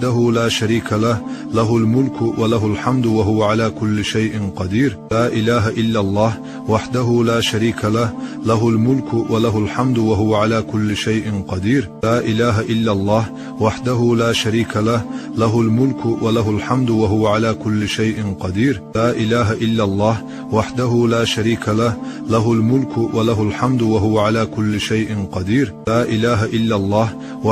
وحده لا شريك له له الملك وله الحمد وهو على كل شيء قدير. لا إله إلا الله وحده لا شريك له له الملك وله الحمد وهو على كل شيء قدير. لا إله إلا الله وحده لا شريك له له الملك وله الحمد وهو على كل شيء قدير. لا إله إلا الله وحده لا شريك له له الملك وله الحمد وهو على كل شيء قدير. لا إله إلا الله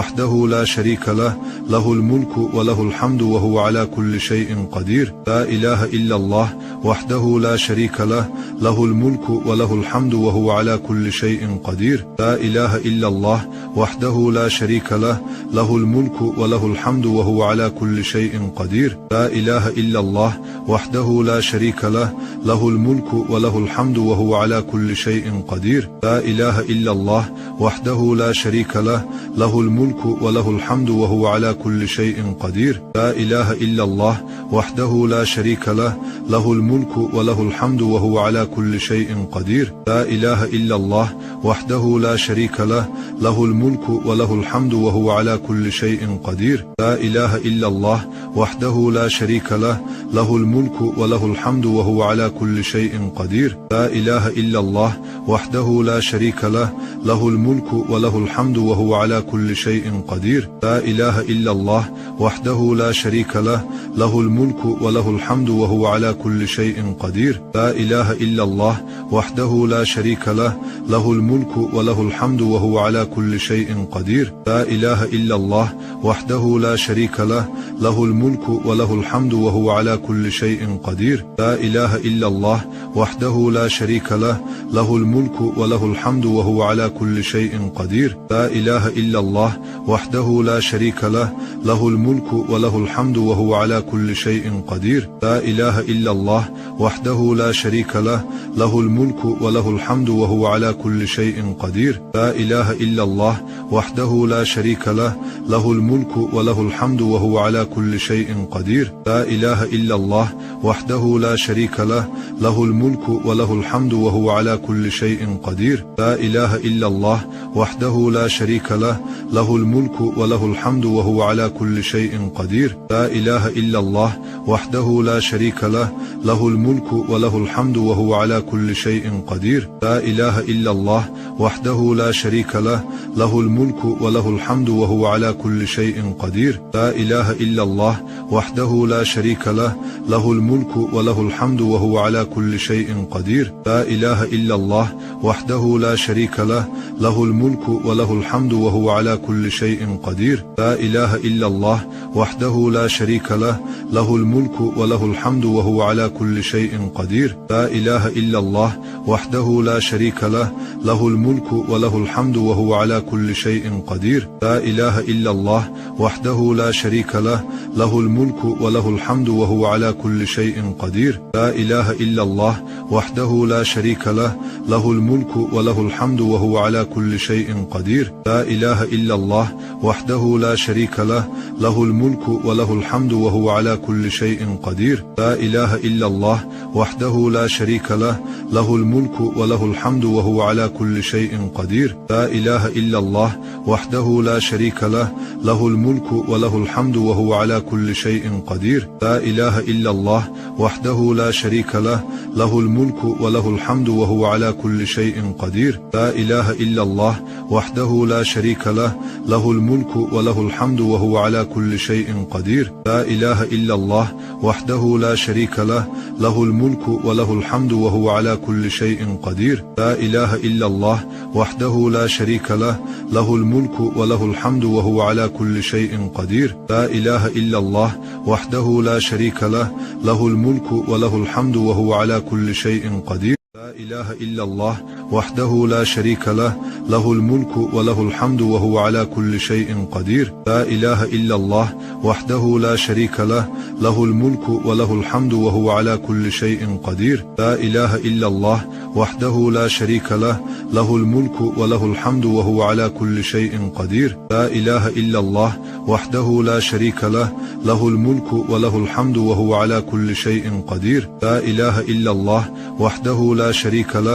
وحده لا شريك له له الملك وله الحمد وهو على كل شيء قدير. لا إله إلا الله وحده لا شريك له له الملك وله الحمد وهو على كل شيء قدير. لا إله إلا الله وحده لا شريك له له الملك وله الحمد وهو على كل شيء قدير. لا إله إلا الله وحده لا شريك له له الملك وله الحمد وهو على كل شيء قدير. لا إله إلا الله وحده لا شريك له له الملك وله الحمد وهو على كل شيء قدير. لا إله إلا الله وحده لا شريك له له الملك وله الحمد وهو على كل شيء قدير. لا إله إلا الله وحده لا شريك له له الملك وله الحمد وهو على كل شيء قدير. لا إله إلا الله وحده لا شريك له له الملك وله الحمد وهو على كل شيء قدير. لا إله إلا الله وحده لا شريك له له الملك وله الحمد وهو على كل شيء قدير. لا إله إلا الله وحده لا شريك له له الملك وله الحمد وهو على كل شيء قدير. لا إله إلا الله وحده لا شريك له له الملك وله الحمد وهو على كل شيء قدير. لا إله إلا الله وحده لا شريك له له الملك وله الحمد وهو على كل شيء قدير. لا إله إلا الله وحده لا شريك له له الملك وله الحمد وهو على كل شيء قدير. لا إله إلا الله وحده لا شريك له له الملك وله الحمد وهو على كل شيء قدير. لا إله إلا الله وحده لا شريك له له الملك وله الحمد وهو على كل شيء قدير. لا إله إلا الله وحده لا شريك له له الملك وله الحمد وهو على كل شيء قدير. لا إله إلا الله وحده لا شريك له له الملك وله الحمد وهو على كل شيء قدير. لا إله إلا الله وحده لا شريك له له الملك وله الحمد وهو على كل شيء قدير. لا إله إلا الله وحده لا شريك له له الملك وله الحمد وهو على كل شيء قدير. لا إله إلا الله وحده لا شريك له له الملك وله الحمد وهو على كل شيء قدير. لا إله إلا الله وحده لا شريك له له الملك وله الحمد وهو على كل شيء قدير. لا إله إلا الله وحده لا شريك له له الملك وله الحمد وهو على كل شيء قدير. لا إله إلا الله وحده لا شريك له له الملك وله الحمد وهو على كل شيء قدير. لا إله إلا الله وحده لا شريك له له الملك وله الحمد وهو على كل شيء قدير. لا إله إلا الله وحده لا شريك له له الملك وله الحمد وهو على كل شيء قدير. لا إله إلا الله وحده لا شريك له له الملك وله الحمد وهو على كل شيء قدير. لا إله إلا الله وحده لا شريك له له الملك وله الحمد وهو على كل شيء قدير. لا إله إلا الله وحده لا شريك له له الملك وله الحمد وهو على كل شيء قدير. لا إله إلا الله وحده لا شريك له له الملك وله الحمد وهو على كل شيء قدير. لا إله إلا الله وحده لا شريك له له الملك وله الحمد وهو على كل شيء قدير. لا إله إلا الله وحده لا شريك له له الملك وله الحمد وهو على كل شيء قدير. لا إله إلا الله وحده لا شريك له له الملك وله الحمد وهو على كل شيء قدير. لا إله إلا الله وحده لا شريك له له الملك وله الحمد وهو على كل شيء قدير. لا إله إلا الله وحده لا شريك له له الملك وله الحمد وهو على كل شيء قدير. لا إله إلا الله وحده لا شريك له له الملك وله الحمد وهو على كل شيء قدير. لا إله إلا الله وحده لا شريك له له الملك وله الحمد وهو على كل شيء قدير. لا إله إلا الله وحده لا شريك له له الملك وله الحمد وهو على كل شيء قدير. لا إله إلا الله وحده لا شريك له له الملك وله الحمد وهو على كل شيء قدير. لا إله إلا الله وحده لا شريك له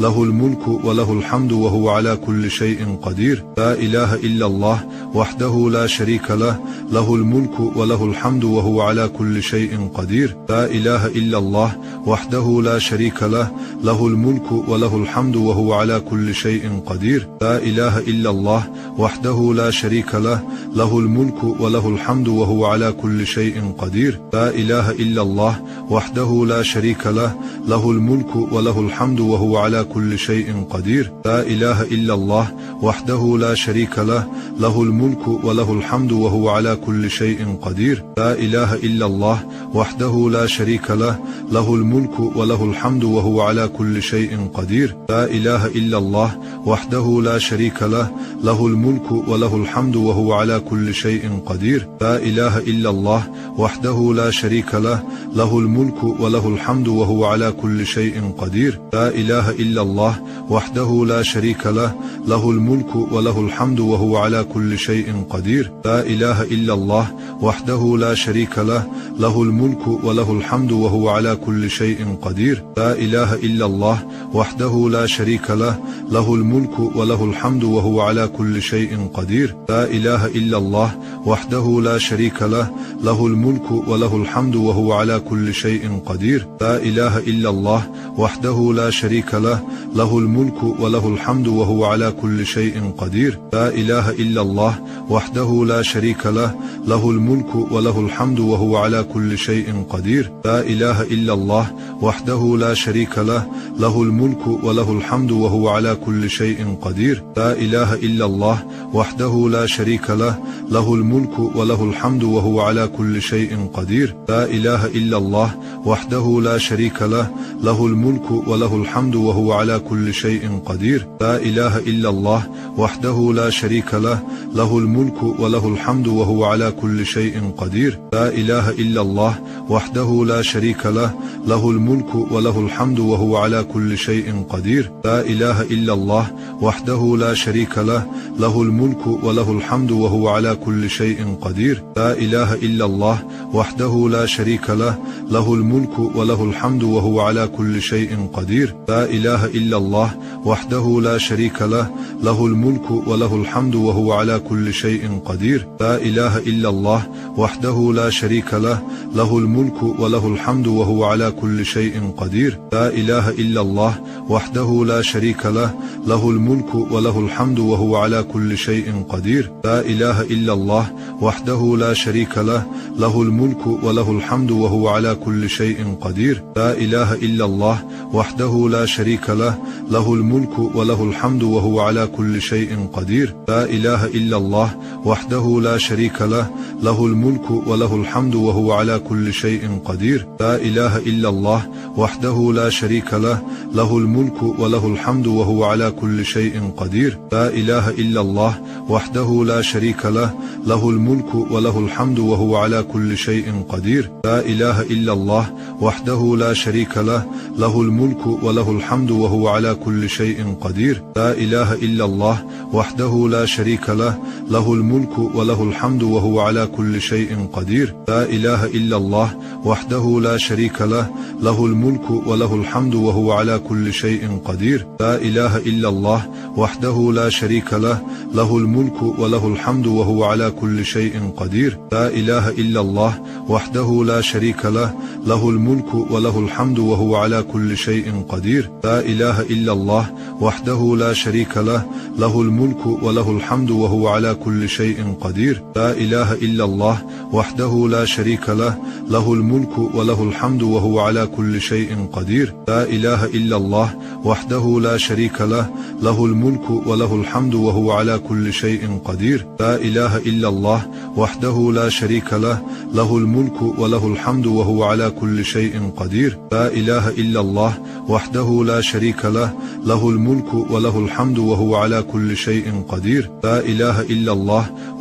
له الملك وله الحمد وهو على كل شيء قدير. لا إله إلا الله وحده لا شريك له له الملك وله الحمد وهو على كل شيء قدير. لا إله إلا الله وحده لا شريك له له الملك وله الحمد وهو على كل شيء قدير. لا إله إلا الله وحده لا شريك له له الملك وله الحمد وهو على كل شيء قدير. لا إله إلا الله وحده لا شريك له له الملك وله الحمد وهو على كل شيء قدير. لا إله إلا الله وحده لا شريك له له الملك وله الحمد وهو على كل شيء قدير. لا إله إلا الله وحده لا شريك له له الملك وله الحمد وهو على كل شيء قدير. لا إله إلا الله وحده لا شريك له له الملك وله الحمد وهو على كل شيء قدير. لا إله إلا الله وحده لا شريك له له الملك وله الحمد وهو على كل شيء قدير. لا إله إلا الله وحده لا شريك له له الملك وله الحمد وهو على كل شيء قدير. لا إله إلا الله وحده لا شريك له له الملك وله الحمد وهو على كل شيء قدير. لا إله إلا الله وحده لا شريك له له الملك الملك وله الحمد وهو على كل شيء قدير. لا إله إلا الله وحده لا شريك له، له الملك وله الحمد وهو على كل شيء قدير. لا إله إلا الله وحده لا شريك له، له الملك وله الحمد وهو على كل شيء قدير. لا إله إلا الله وحده لا شريك له، له الملك وله الحمد وهو على كل شيء قدير. لا إله إلا الله وحده لا شريك له، له الملك وله الحمد وهو على كل شيء قدير. لا إله إلا الله وحده لا شريك له، له الملك وله الحمد وهو على كل شيء قدير. لا إله إلا الله وحده لا شريك له، له الملك وله الحمد وهو على كل شيء قدير. لا إله إلا الله وحده لا شريك له، له الملك وله الحمد وهو على كل شيء قدير. لا إله إلا الله وحده لا شريك له، له الملك وله الحمد وهو على كل شيء قدير. لا إله إلا الله وحده لا شريك له، له الملك وله الحمد وهو على كل شيء قدير. لا إله إلا الله وحده لا شريك له، له الملك وله الحمد وهو على كل شيء قدير. لا إله إلا الله وحده لا شريك له، له الملك وله الحمد وهو على كل شيء قدير. لا إله إلا الله وحده لا شريك له، له الملك وله الحمد وهو على كل شيء قدير. لا إله إلا الله وحده لا شريك له، له الملك وله الحمد وهو على كل شيء قدير. لا إله إلا الله وحده لا شريك له، له الملك وله الحمد وهو على كل شيء قدير. لا إله إلا الله وحده لا شريك له، له الملك وله الحمد وهو على كل شيء قدير. لا إله إلا الله وحده لا شريك له، له الملك وله الحمد وهو على كل شيء قدير. لا إله إلا الله وحده لا شريك له، له الملك وله الحمد وهو على كل شيء قدير. لا إله إلا الله وحده لا شريك له، له الملك وله الحمد وهو على كل شيء قدير. لا إله إلا الله وحده لا شريك له، له الملك وله الحمد وهو على كل شيء قدير. لا إله إلا الله وحده لا شريك له، له الملك وله الحمد وهو على كل شيء قدير. لا إله إلا الله وحده لا شريك له، له الملك وله الحمد وهو على كل شيء قدير. لا إله إلا الله وحده لا شريك له، له الملك وله الحمد وهو على كل شيء قدير. لا إله إلا الله وحده لا شريك له، له الملك وله الحمد وهو على كل شيء قدير. لا إله إلا الله وحده لا شريك له، له الملك وله الحمد وهو على كل شيء قدير. لا إله إلا الله وحده لا شريك له، له الملك وله الحمد وهو على كل شيء قدير. لا إله إلا الله وحده لا شريك له، له الملك وله الحمد وهو على كل شيء قدير. لا إله إلا الله وحده لا شريك له، له الملك وله الحمد وهو على كل شيء قدير. لا إله إلا الله وحده لا شريك له، له الملك وله الحمد وهو على كل شيء قدير. لا إله إلا الله وحده لا شريك له، له الملك وله الحمد وهو على كل شيء قدير. لا إله إلا الله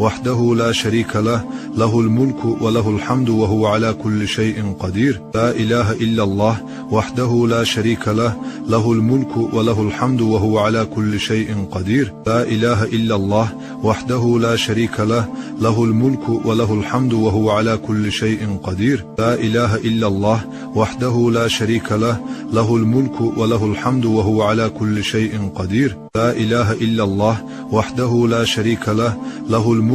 وحده لا شريك له، له الملك وله الحمد وهو على كل شيء قدير. لا إله إلا الله وحده لا شريك له، له الملك وله الحمد وهو على كل شيء قدير. لا إله إلا الله وحده لا شريك له، له الملك وله الحمد وهو على كل شيء قدير. لا إله إلا الله وحده لا شريك له، له الملك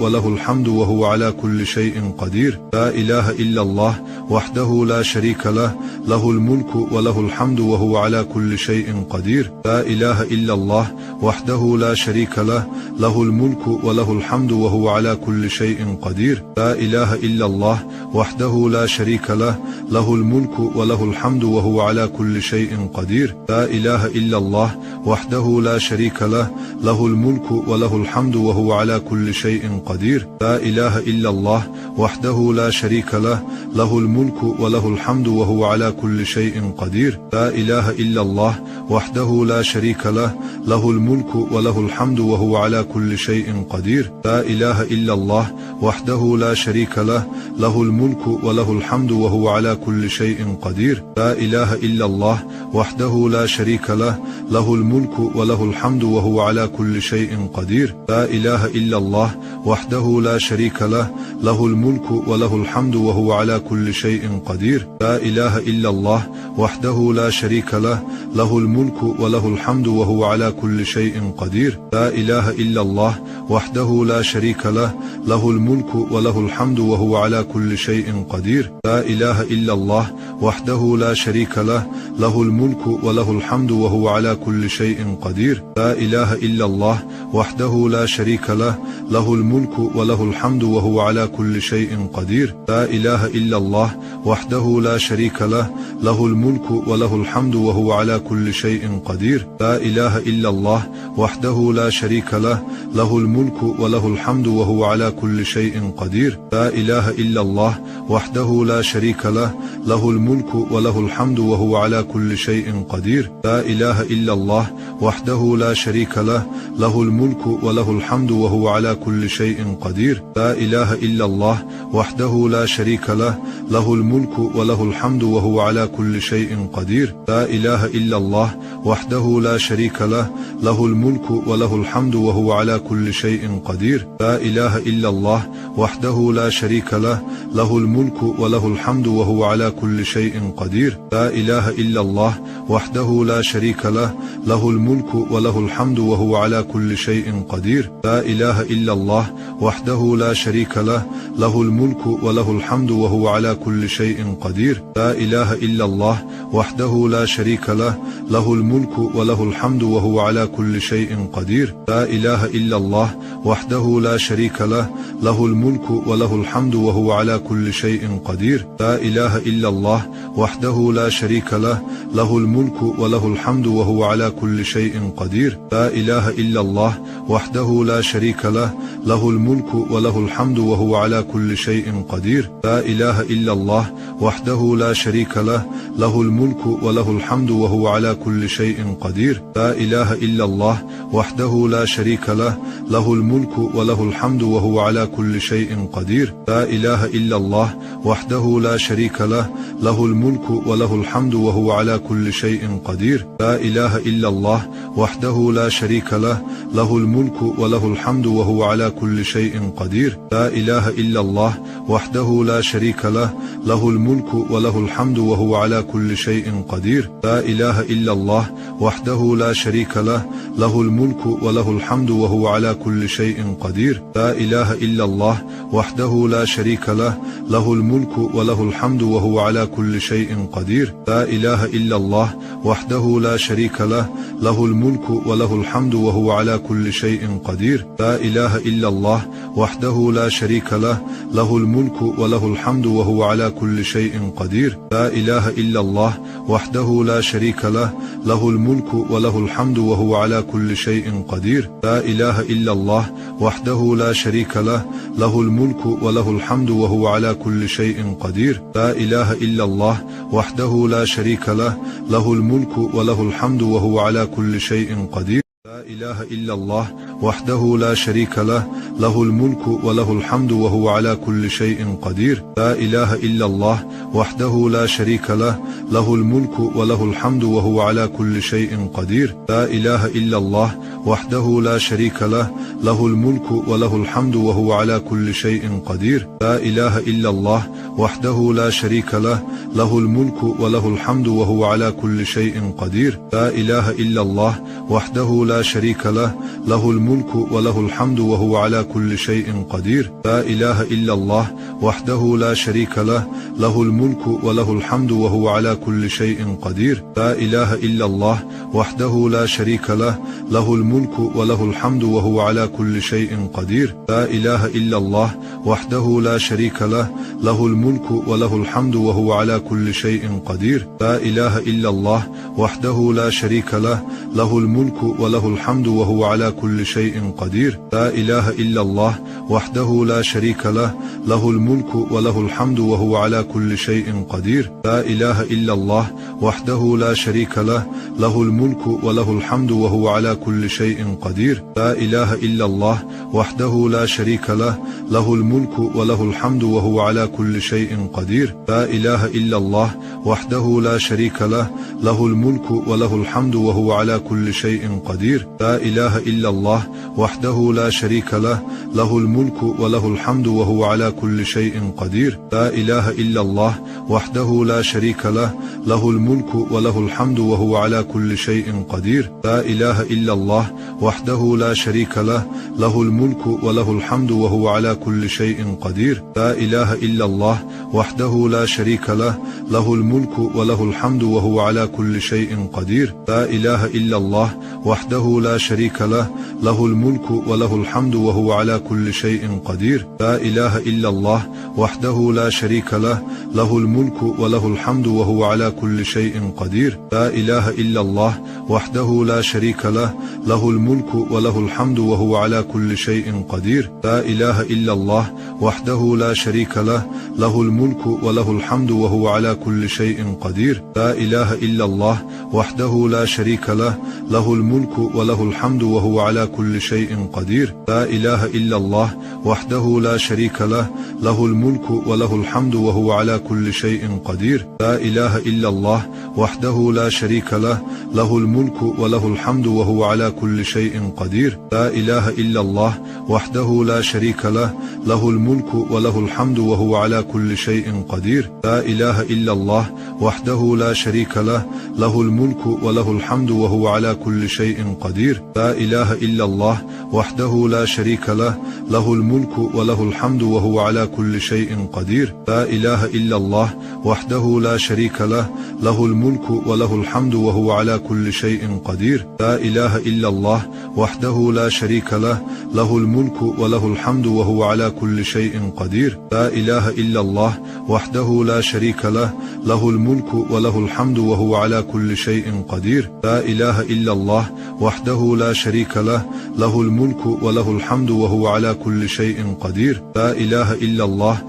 وله الحمد وهو على كل شيء قدير. لا إله إلا الله وحده لا شريك له، له الملك وله الحمد وهو على كل شيء قدير. لا إله إلا الله وحده لا شريك له، له الملك وله الحمد وهو على كل شيء قدير. لا إله إلا الله وحده لا شريك له، له الملك وله الحمد وهو على كل شيء قدير. لا إله إلا الله وحده لا شريك له، له الملك وله الحمد وهو على كل شيء قدير. لا إله إلا الله وحده لا شريك له، له الملك وله الحمد وهو على كل شيء قدير. لا إله إلا الله وحده لا شريك له، له الملك وله الحمد وهو على كل شيء قدير. لا إله إلا الله وحده لا شريك له، له الملك وله الحمد وهو على كل شيء قدير. لا إله إلا الله وحده لا شريك له، له الملك وله الحمد وهو على كل شيء قدير. لا إله إلا الله وحده لا شريك له، له الملك وله الحمد وهو على كل شيء قدير. لا إله إلا الله وحده لا شريك له، له الملك وله الحمد وهو وهو على كل شيء قدير. لا إله إلا الله وحده لا شريك له، له الملك وله الحمد وهو على كل شيء قدير. لا إله إلا الله وحده لا شريك له، له الملك وله الحمد وهو على كل شيء قدير. لا إله إلا الله وحده لا شريك له، له الملك وله الحمد وهو على كل شيء قدير. لا إله إلا الله وحده لا شريك له، له الملك وله الحمد وهو على كل شيء قدير. لا إله إلا الله وحده لا شريك له، له الملك وله الحمد وهو على كل شيء قدير. لا إله إلا الله وحده لا شريك له، له الملك وله الحمد وهو على كل شيء قدير. لا إله إلا الله وحده لا شريك له، له الملك وله الحمد وهو على كل شيء قدير. لا إله إلا الله وحده لا شريك له، له الملك وله الحمد وهو على كل شيء قدير. لا إله إلا الله وحده لا شريك له، له الملك وله الحمد وهو على كل شيء قدير. لا إله إلا الله وحده لا شريك له، له الملك وله الحمد وهو على كل شيء قدير. لا إله إلا الله وحده لا شريك له، له الملك وله الحمد وهو على كل شيء قدير. لا إله إلا الله وحده لا شريك له، له الملك وله الحمد وهو على كل شيء قدير. لا إله إلا الله وحده لا شريك له، له الملك وله الحمد وهو على كل شيء قدير. لا إله إلا الله وحده لا شريك له، له الملك وله الحمد وهو على كل شيء قدير. لا إله إلا الله وحده لا شريك له، له الملك وله الحمد وهو على كل شيء قدير. لا إله إلا الله وحده لا شريك له، له الملك وله الحمد وهو على كل شيء قدير. لا إله إلا الله وحده لا شريك له، له الملك وله الحمد وهو على كل شيء قدير. لا إله إلا الله وحده لا شريك له، له الملك وله الحمد وهو على كل شيء قدير. لا إله إلا الله وحده لا شريك له، له الملك وله الحمد وهو على كل شيء قدير. لا إله إلا الله وحده لا شريك له، له الملك وله الحمد وهو على كل شيء قدير. لا إله إلا الله وحده لا شريك له، له الملك وله الحمد وهو على كل شيء قدير. لا إله إلا الله وحده لا شريك له، له الملك وله الحمد وهو على كل شيء قدير. لا إله إلا الله وحده لا شريك له، له الملك وله الحمد وهو على كل شيء قدير. لا إله إلا الله وحده لا شريك له، له الملك وله الحمد وهو على كل شيء قدير. لا إله إلا الله وحده لا شريك له، له الملك وله الحمد وهو على كل شيء قدير. لا إله إلا الله وحده لا شريك له، له الملك وله الحمد وهو على كل شيء قدير. لا إله إلا الله وحده لا شريك له، له الملك وله الحمد وهو على كل شيء قدير. لا إله إلا الله وحده لا شريك له، له الملك وله الحمد وهو على كل شيء قدير. لا إله إلا الله وحده لا شريك له، له الملك وله الحمد وهو على كل شيء قدير. لا إله إلا الله وحده لا شريك له، له الملك وله الحمد وهو على كل شيء قدير. لا إله إلا الله وحده لا شريك له، له الملك وله الحمد وهو على كل شيء قدير. لا إله إلا الله وحده لا شريك له، له الملك وله الحمد وهو على كل شيء قدير. لا إله إلا الله وحده لا شريك له، له الملك وله الحمد وهو على كل شيء قدير. لا إله إلا الله وحده لا شريك له، له الملك وله الحمد وهو على كل شيء قدير. لا إله إلا الله وحده لا شريك له، له الملك وله الحمد وهو على كل شيء قدير. لا إله إلا الله وحده لا شريك له، له الملك وله الحمد وهو على كل شيء قدير. لا إله إلا الله وحده لا شريك له، له الملك وله الحمد وهو على كل شيء قدير. لا إله إلا الله وحده لا شريك له، له الملك وله الحمد وهو على كل شيء قدير. لا إله إلا الله وحده لا شريك له، له الملك وله الحمد وهو على كل شيء قدير. لا إله إلا الله وحده لا شريك له، له الملك وله الحمد وهو على كل شيء قدير. لا إله إلا الله وحده لا شريك له، له الملك وله الحمد وهو على كل شيء قدير. لا إله إلا الله وحده لا شريك له، له الملك وله الحمد وهو على كل شيء قدير. لا إله إلا الله وحده لا شريك له، له الملك وله الحمد وهو على كل شيء قدير. لا إله إلا الله وحده لا شريك له، له الملك وله الحمد وهو على كل شيء قدير. لا إله إلا الله وحده لا شريك له، له الملك وله الحمد وهو على كل شيء قدير. لا إله إلا الله وحده لا شريك له، له الملك وله الحمد وهو على كل شيء قدير. لا إله إلا الله وحده لا شريك له، له الملك وله الحمد وهو على كل شيء قدير. لا إله إلا الله وحده لا شريك له، له الملك وله الحمد وهو على كل شيء قدير. لا إله إلا الله وحده لا شريك له، له الملك وله الحمد وهو على كل شيء قدير. لا إله إلا الله وحده لا شريك له، له الملك وله الحمد وهو على كل شيء قدير. لا إله إلا الله وحده لا شريك له، له الملك وله الحمد وهو على كل شيء قدير. لا إله إلا الله وحده لا شريك له، له الملك وله الحمد وهو على كل شيء قدير. لا إله إلا الله وحده لا شريك له، له الملك وله الحمد وهو على كل شيء قدير. لا إله إلا الله وحده لا شريك له، له الملك وله الحمد وهو على كل شيء قدير. لا إله إلا الله وحده لا شريك له، له الملك وله الحمد وهو على كل شيء قدير. لا إله إلا الله وحده لا شريك له، له الملك وله الحمد وهو على كل شيء قدير. لا إله إلا الله وحده لا شريك له، له الملك وله الحمد وهو على كل شيء قدير. لا إله إلا الله وحده لا شريك له، له الملك وله الحمد وهو على كل شيء قدير. لا إله إلا الله وحده لا شريك له، له الملك وله الحمد وهو على كل شيء قدير. لا إله إلا الله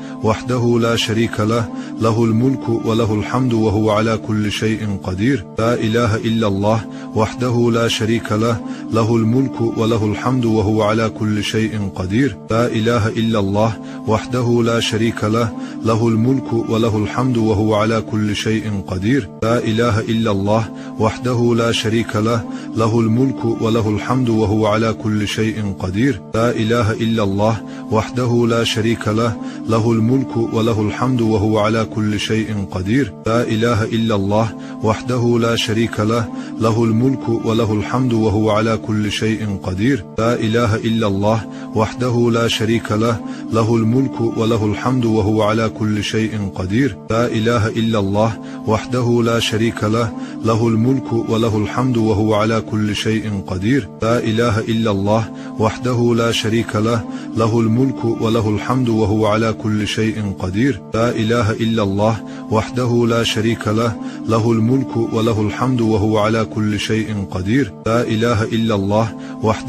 وحده لا شريك له، له الملك وله الحمد وهو على كل شيء قدير. لا إله إلا الله وحده لا شريك له، له الملك وله الحمد وهو على كل شيء قدير. لا إله إلا الله وحده لا شريك له، له الملك وله الحمد وهو على كل شيء قدير. لا إله إلا الله وحده لا شريك له، له الملك وله الحمد وهو على كل شيء قدير. لا إله إلا الله وحده لا شريك له، له الملك وله الحمد وهو على كل شيء قدير. لا إله إلا الله وحده لا شريك له، له الملك وله الحمد وهو على كل شيء قدير. لا إله إلا الله وحده لا شريك له، له الملك وله الحمد وهو على كل شيء قدير. لا إله إلا الله وحده لا شريك له، له الملك وله الحمد وهو على كل شيء قدير. لا إله إلا الله وحده لا شريك له، له الملك وله الحمد وهو على كل شيء قدير. لا إله إلا الله وحده لا شريك له، له الملك وله الحمد وهو على كل شيء قدير. لا إله إلا الله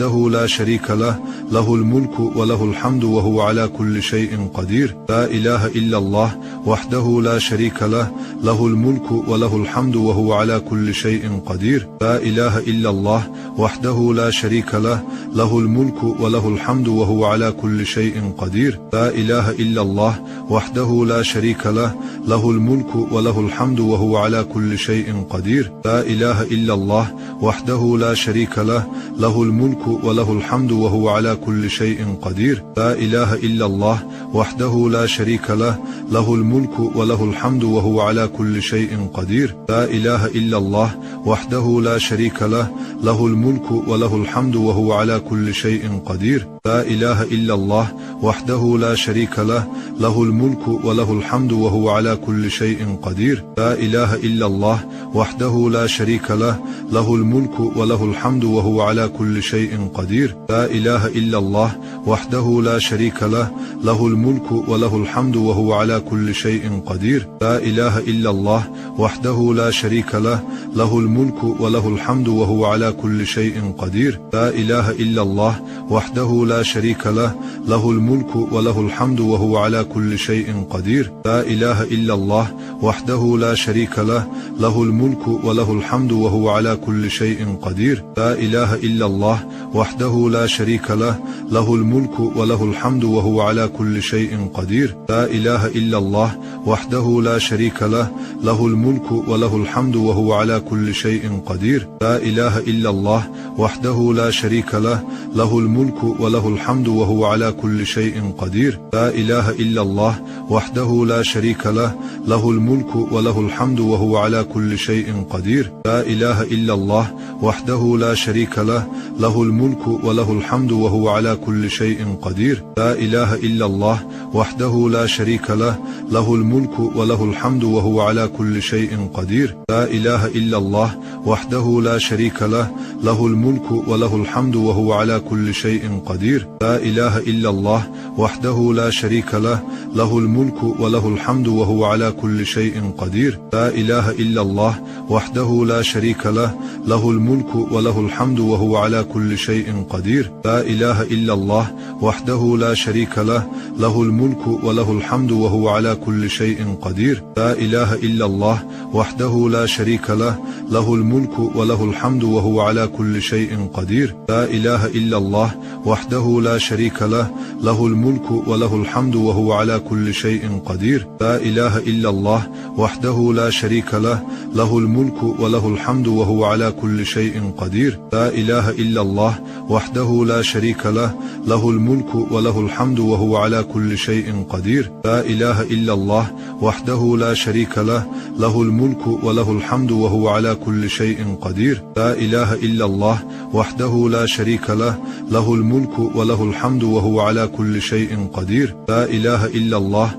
وحده لا شريك له، له الملك وله الحمد وهو على كل شيء قدير. لا إله إلا الله وحده لا شريك له، له الملك وله الحمد وهو على كل شيء قدير. لا إله إلا الله وحده لا شريك له، له الملك وله الحمد وهو على كل شيء قدير. لا إله إلا الله وحده لا شريك له، له الملك وله الحمد وهو على كل شيء قدير. لا إله إلا الله وحده لا شريك له، له الملك وله الحمد وهو على كل شيء قدير. لا إله إلا الله وحده لا شريك له، له الملك وله الحمد وهو على كل شيء قدير. لا إله إلا الله وحده لا شريك له، له الملك وله الحمد وهو على كل شيء قدير. لا إله إلا الله وحده لا شريك له، له الملك وله الحمد وهو على كل شيء قدير. لا إله إلا الله وحده لا شريك له، له الملك وله الحمد وهو على كل شيء قدير. لا إله إلا الله وحده لا شريك له، له الملك وله الحمد وهو على كل شيء قدير. لا إله إلا الله وحده لا شريك له، له الملك وله الحمد وهو على كل شيء قدير. لا إله إلا الله وحده لا لا شريك له، له الملك وله الحمد وهو على كل شيء قدير. لا إله إلا الله وحده لا شريك له، له الملك وله الحمد وهو على كل شيء قدير. لا إله إلا الله وحده لا شريك له، له الملك وله الحمد وهو على كل شيء قدير. لا إله إلا الله وحده لا شريك له، له الملك وله الحمد وهو على كل شيء قدير. لا إله إلا الله وحده لا شريك له، له الملك وله الحمد وهو على كل شيء قدير. لا إله إلا الله وحده لا شريك له، له الملك وله الحمد وهو على كل شيء قدير. لا إله إلا الله وحده لا شريك له، له الملك وله الحمد وهو على كل شيء قدير. لا إله إلا الله وحده لا شريك له، له الملك وله الحمد وهو على كل شيء قدير. لا إله إلا الله وحده لا شريك له، له الملك وله الحمد وهو على كل شيء قدير. لا إله إلا الله وحده لا شريك له، له الملك وله الحمد وهو على كل شيء قدير. لا إله إلا الله وحده لا شريك له، له الملك وله الحمد وهو على كل شيء قدير. لا إله إلا الله وحده لا شريك له، له الملك وله الحمد وهو على كل شيء قدير. لا إله إلا الله وحده لا شريك له، له الملك وله الحمد وهو على كل شيء قدير. لا إله إلا الله وحده لا شريك له، له الملك وله الحمد وهو على كل شيء قدير. لا إله إلا الله وحده لا شريك له، له الملك وله الحمد وهو على كل شيء قدير. لا إله إلا الله وحده لا شريك له، له الملك وله الحمد وهو على كل شيء قدير. لا إله إلا الله وحده لا شريك له، له الملك وله الحمد وهو على كل شيء قدير. لا إله إلا الله وحده لا شريك له، له الملك وله الحمد وهو على كل شيء قدير. لا إله إلا الله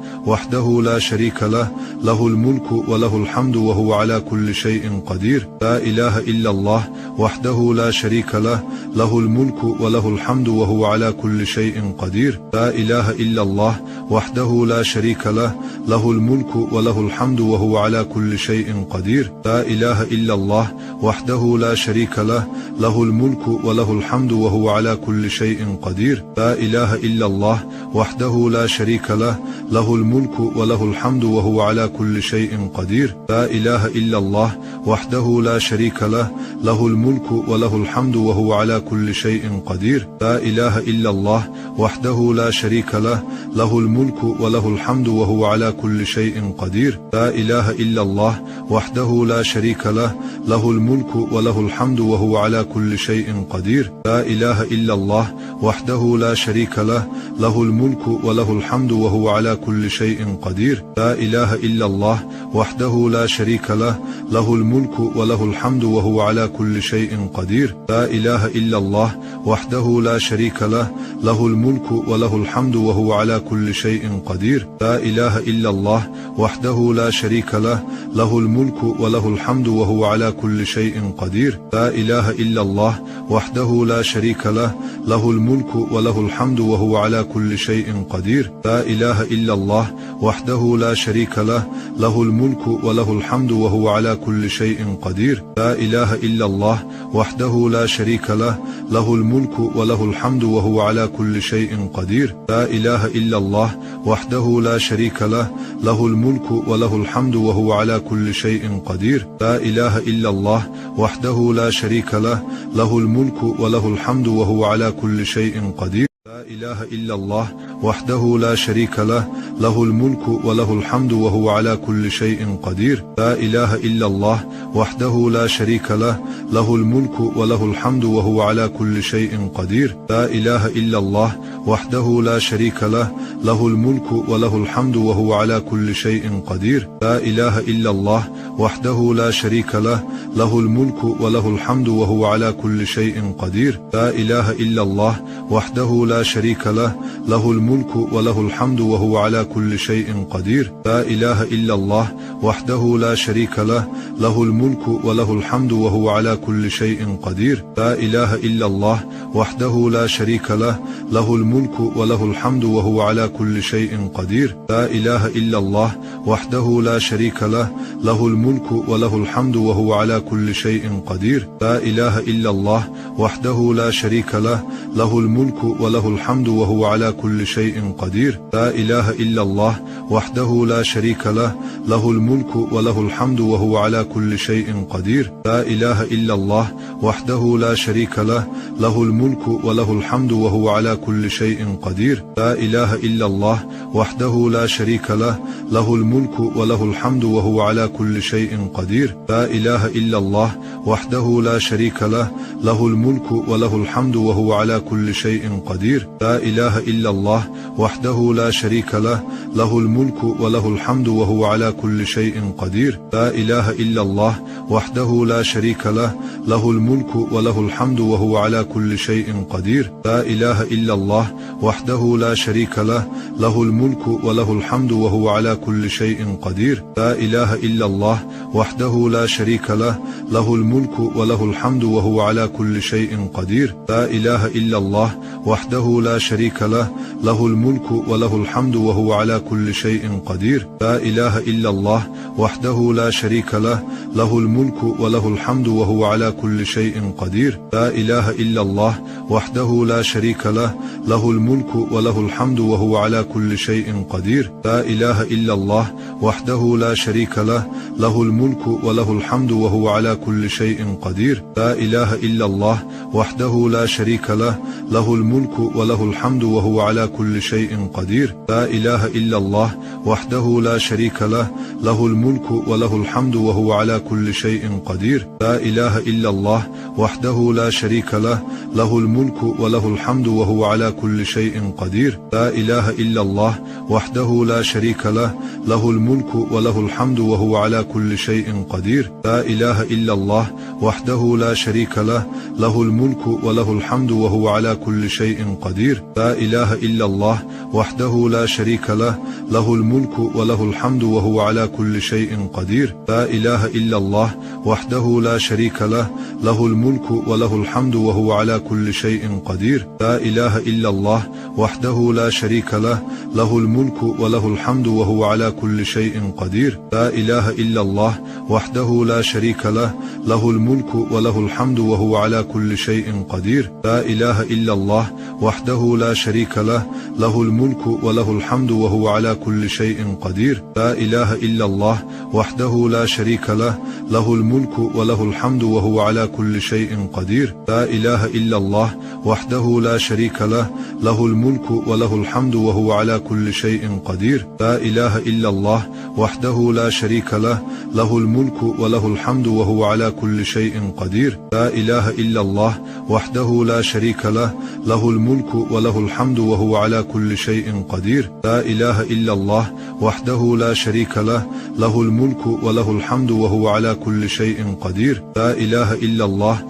وحده لا شريك له، له الملك وله الحمد وهو على كل شيء قدير. لا إله إلا الله وحده لا شريك له، له الملك وله الحمد وهو على كل شيء قدير. لا إله إلا الله وحده لا شريك له، له الملك وله الحمد وهو على كل شيء قدير. لا إله إلا الله وحده لا شريك له، له الملك وله الحمد وهو على كل شيء قدير. لا إله إلا الله وحده لا شريك له، له الملك وله الحمد وهو على كل شيء قدير. لا إله إلا الله وحده لا شريك له، له الملك وله الحمد وهو على كل شيء قدير. لا إله إلا الله وحده لا شريك له، له الملك وله الحمد وهو على كل شيء قدير. لا إله إلا الله وحده لا شريك له، له الملك وله الحمد وهو على كل شيء قدير. لا إله إلا الله وحده لا شريك له، له الملك وله الحمد وهو على كل شيء قدير. لا إله إلا الله وحده لا شريك له، له الملك وله الحمد وهو على كل شيء قدير. لا إله إلا الله وحده لا شريك له، له الملك وله الحمد وهو على كل شيء قدير. لا إله إلا الله وحده لا شريك له، له الملك وله الحمد وهو على كل شيء قدير. لا إله إلا الله وحده لا شريك له، له الملك وله الحمد وهو على كل شيء قدير. لا إله إلا الله وحده لا شريك له، له الملك وله الحمد وهو على كل شيء قدير. لا إله إلا الله وحده لا شريك له، له الملك وله الحمد وهو على كل شيء قدير. لا إله إلا الله وحده لا شريك له، له الملك وله الحمد وهو على كل شيء قدير. لا إله إلا الله وحده لا شريك له، له الملك وله الحمد وهو على كل شيء قدير. لا إله إلا الله وحده لا شريك له، له الملك وله الحمد وهو على كل شيء قدير. لا إله إلا الله وحده لا شريك له، له الملك وله الحمد وهو على كل شيء قدير. لا إله إلا الله وحده لا شريك له، له الملك وله الحمد وهو على كل شيء قدير. لا إله إلا الله وحده لا شريك له، له الملك وله الحمد وهو على كل شيء قدير. لا إله إلا الله وحده لا شريك له، له الملك وله الحمد وهو على كل شيء قدير. لا إله إلا الله وحده لا شريك له، له الملك وله الحمد وهو على كل شيء قدير. لا إله إلا الله وحده لا شريك له، له الملك وله الحمد وهو على كل شيء قدير. لا إله إلا الله وحده لا شريك له، له الملك وله الحمد وهو على كل شيء قدير. لا إله إلا الله وحده لا شريك له، له الملك وله الحمد الحمد وهو على كل شيء قدير. لا إله إلا الله وحده لا شريك له، له الملك وله الحمد وهو على كل شيء قدير. لا إله إلا الله وحده لا شريك له، له الملك وله الحمد وهو على كل شيء قدير. لا إله إلا الله وحده لا شريك له، له الملك وله الحمد وهو على كل شيء قدير. لا إله إلا الله وحده لا شريك له، له الملك وله الحمد وهو على كل شيء قدير. لا إله إلا الله وحده لا شريك له، له الملك وله الحمد وهو على كل شيء قدير. لا إله إلا الله وحده لا شريك له، له الملك وله الحمد وهو على كل شيء قدير. لا إله إلا الله وحده لا شريك له، له الملك وله الحمد وهو على كل شيء قدير. لا إله إلا الله وحده لا شريك له، له الملك وله الحمد وهو على كل شيء قدير. لا إله إلا الله وحده لا شريك له، له الملك وله الحمد وهو على كل شيء قدير. لا إله إلا الله وحده لا شريك له، له الملك وله الحمد وهو على كل شيء قدير. لا إله إلا الله وحده لا شريك له، له الملك وله الحمد وهو على كل شيء قدير. لا إله إلا الله وحده لا شريك له، له الملك وله الحمد وهو على كل شيء قدير. لا إله إلا الله وحده لا شريك له، له الملك وله الحمد وهو على كل شيء قدير. لا إله إلا الله وحده لا شريك له، له الملك وله الحمد وهو على كل شيء قدير. لا إله إلا الله وحده لا شريك له، له الملك وله الحمد وهو على كل شيء قدير. لا إله إلا الله وحده لا شريك له، له الملك وله الحمد وهو على كل شيء قدير. لا إله إلا الله وحده لا شريك له، له الملك وله الحمد وهو على كل شيء قدير. لا إله إلا الله وحده لا شريك له، له الملك وله الحمد وهو على كل شيء قدير. لا إله إلا الله وحده لا شريك له، له الملك وله الحمد وهو على كل شيء قدير. لا إله إلا الله وحده لا شريك له، له الملك وله الحمد وهو على كل شيء قدير. لا إله إلا الله وحده لا شريك له، له الملك وله الحمد وهو على كل شيء قدير. لا إله إلا الله وحده لا شريك له، له الملك وله الحمد وهو على كل شيء قدير. لا إله إلا الله وحده لا شريك له، له الملك وله الحمد وهو على كل شيء قدير. لا إله إلا الله وحده لا شريك له، له الملك وله الحمد وهو على كل شيء قدير. لا إله إلا الله وحده لا شريك له، له الملك وله الحمد وهو على كل شيء قدير. لا إله إلا الله وحده لا شريك له، له الملك وله الحمد وهو على كل شيء قدير. لا إله إلا الله وحده لا شريك له، له الملك وله الحمد وهو على كل شيء قدير. لا إله إلا الله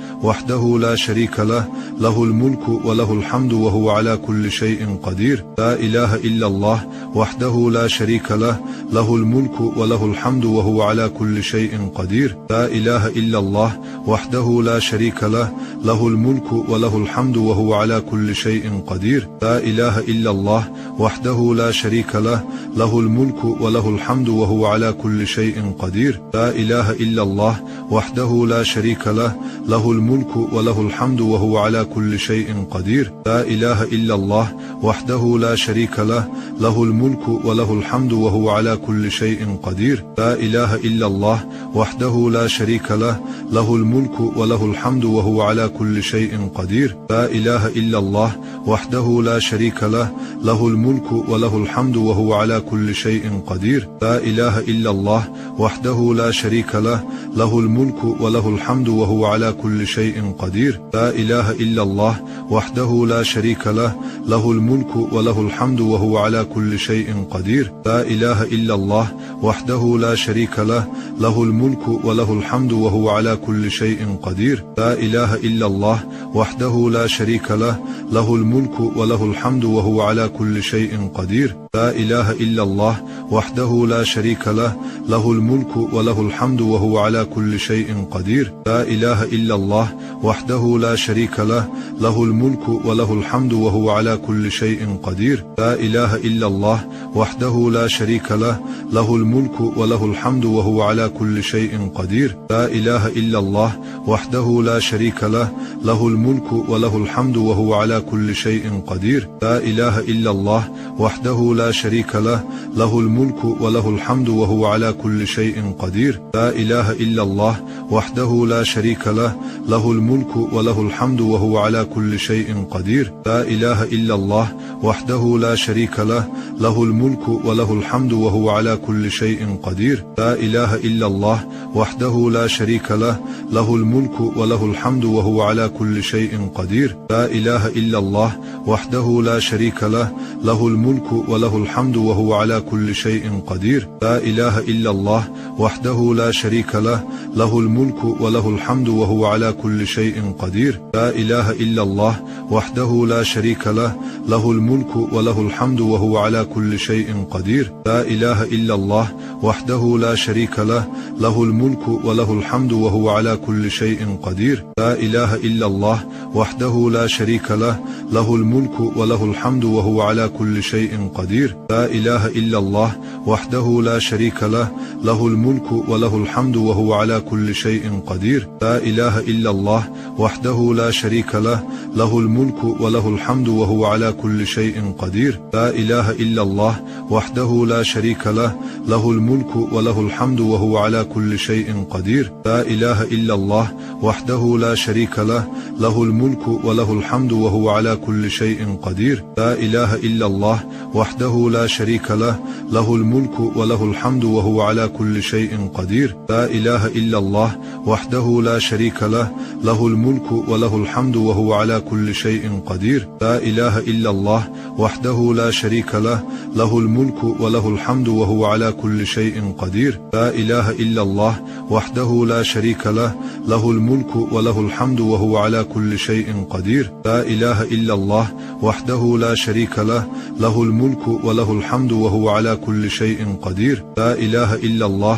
وحده لا شريك له، له الملك وله الحمد وهو على كل شيء قدير. لا إله إلا الله وحده لا شريك له، له الملك وله الحمد وهو على كل شيء قدير. لا إله إلا الله وحده لا شريك له، له الملك وله الحمد وهو على كل شيء قدير. لا إله إلا الله وحده لا شريك له، له الملك وله الحمد وهو على كل شيء قدير. لا إله إلا الله وحده لا شريك له، له الملك وله الحمد وهو على كل شيء قدير. لا إله إلا الله وحده لا شريك له، له الملك وله الحمد وهو على كل شيء قدير. لا إله إلا الله وحده لا شريك له، له الملك وله الحمد وهو على كل شيء قدير. لا إله إلا الله وحده لا شريك له، له الملك وله الحمد وهو على كل شيء قدير. لا إله إلا الله وحده لا شريك له، له الملك وله الحمد وهو على كل شيء قدير. لا إله إلا الله وحده لا شريك له، له الملك وله الحمد وهو على كل شيء قدير. لا إله إلا الله وحده لا شريك له، له الملك وله الحمد وهو على كل شيء قدير. لا إله إلا الله وحده لا شريك له، له الملك وله الحمد وهو على كل شيء قدير. لا إله إلا الله وحده لا شريك له له الملك وله الحمد وهو على كل شيء قدير. لا إله إلا الله وحده لا شريك له له الملك وله الحمد وهو على كل شيء قدير. لا إله إلا الله وحده لا شريك له له الملك وله الحمد وهو على كل شيء قدير. لا إله إلا الله وحده لا شريك له له الملك وله الحمد وهو على كل شيء قدير. لا إله إلا الله وحده لا شريك له له الملك وله الحمد وهو على كل شيء قدير. لا إله إلا الله وحده لا شريك له له الملك وله الحمد وهو على كل شيء قدير. لا إله إلا الله وحده لا شريك له له الملك وله الحمد وهو على كل شيء قدير. لا إله إلا الله وحده لا شريك له له الملك وله الحمد وهو على كل شيء قدير. لا إله إلا الله وحده لا شريك له له الملك وله الحمد وهو على كل شيء قدير. لا إله إلا الله وحده لا شريك له له الملك وله الحمد وهو على كل شيء قدير. لا إله إلا الله وحده لا شريك له له الملك وله الحمد وهو على كل شيء قدير. لا إله إلا الله وحده لا شريك له له الملك وله الحمد وهو على كل شيء قدير. لا إله إلا الله وحده لا شريك له له الملك وله الحمد وهو على كل شيء قدير. لا إله إلا الله وحده لا شريك له له الملك وله الحمد وهو على كل شيء قدير. لا إله إلا الله وحده لا شريك له له الملك وله الحمد وهو على كل شيء قدير. لا إله إلا الله وحده لا شريك له له الملك وله الحمد وهو على كل شيء قدير. لا إله إلا الله وحده لا شريك له له الملك وله الحمد وهو على كل شيء قدير. لا إله إلا الله وحده لا شريك له له الملك وله الحمد وهو على كل شيء قدير. لا إله إلا الله وحده لا شريك له له الملك وله الحمد وهو على كل شيء قدير. لا إله إلا الله وحده لا شريك له له الملك وله الحمد وهو على كل شيء قدير. لا إله إلا الله وحده لا شريك له له الملك وله الحمد وهو على كل شيء قدير. لا إله إلا الله وحده لا شريك له له الملك وله الحمد وهو على كل شيء قدير. لا إله إلا الله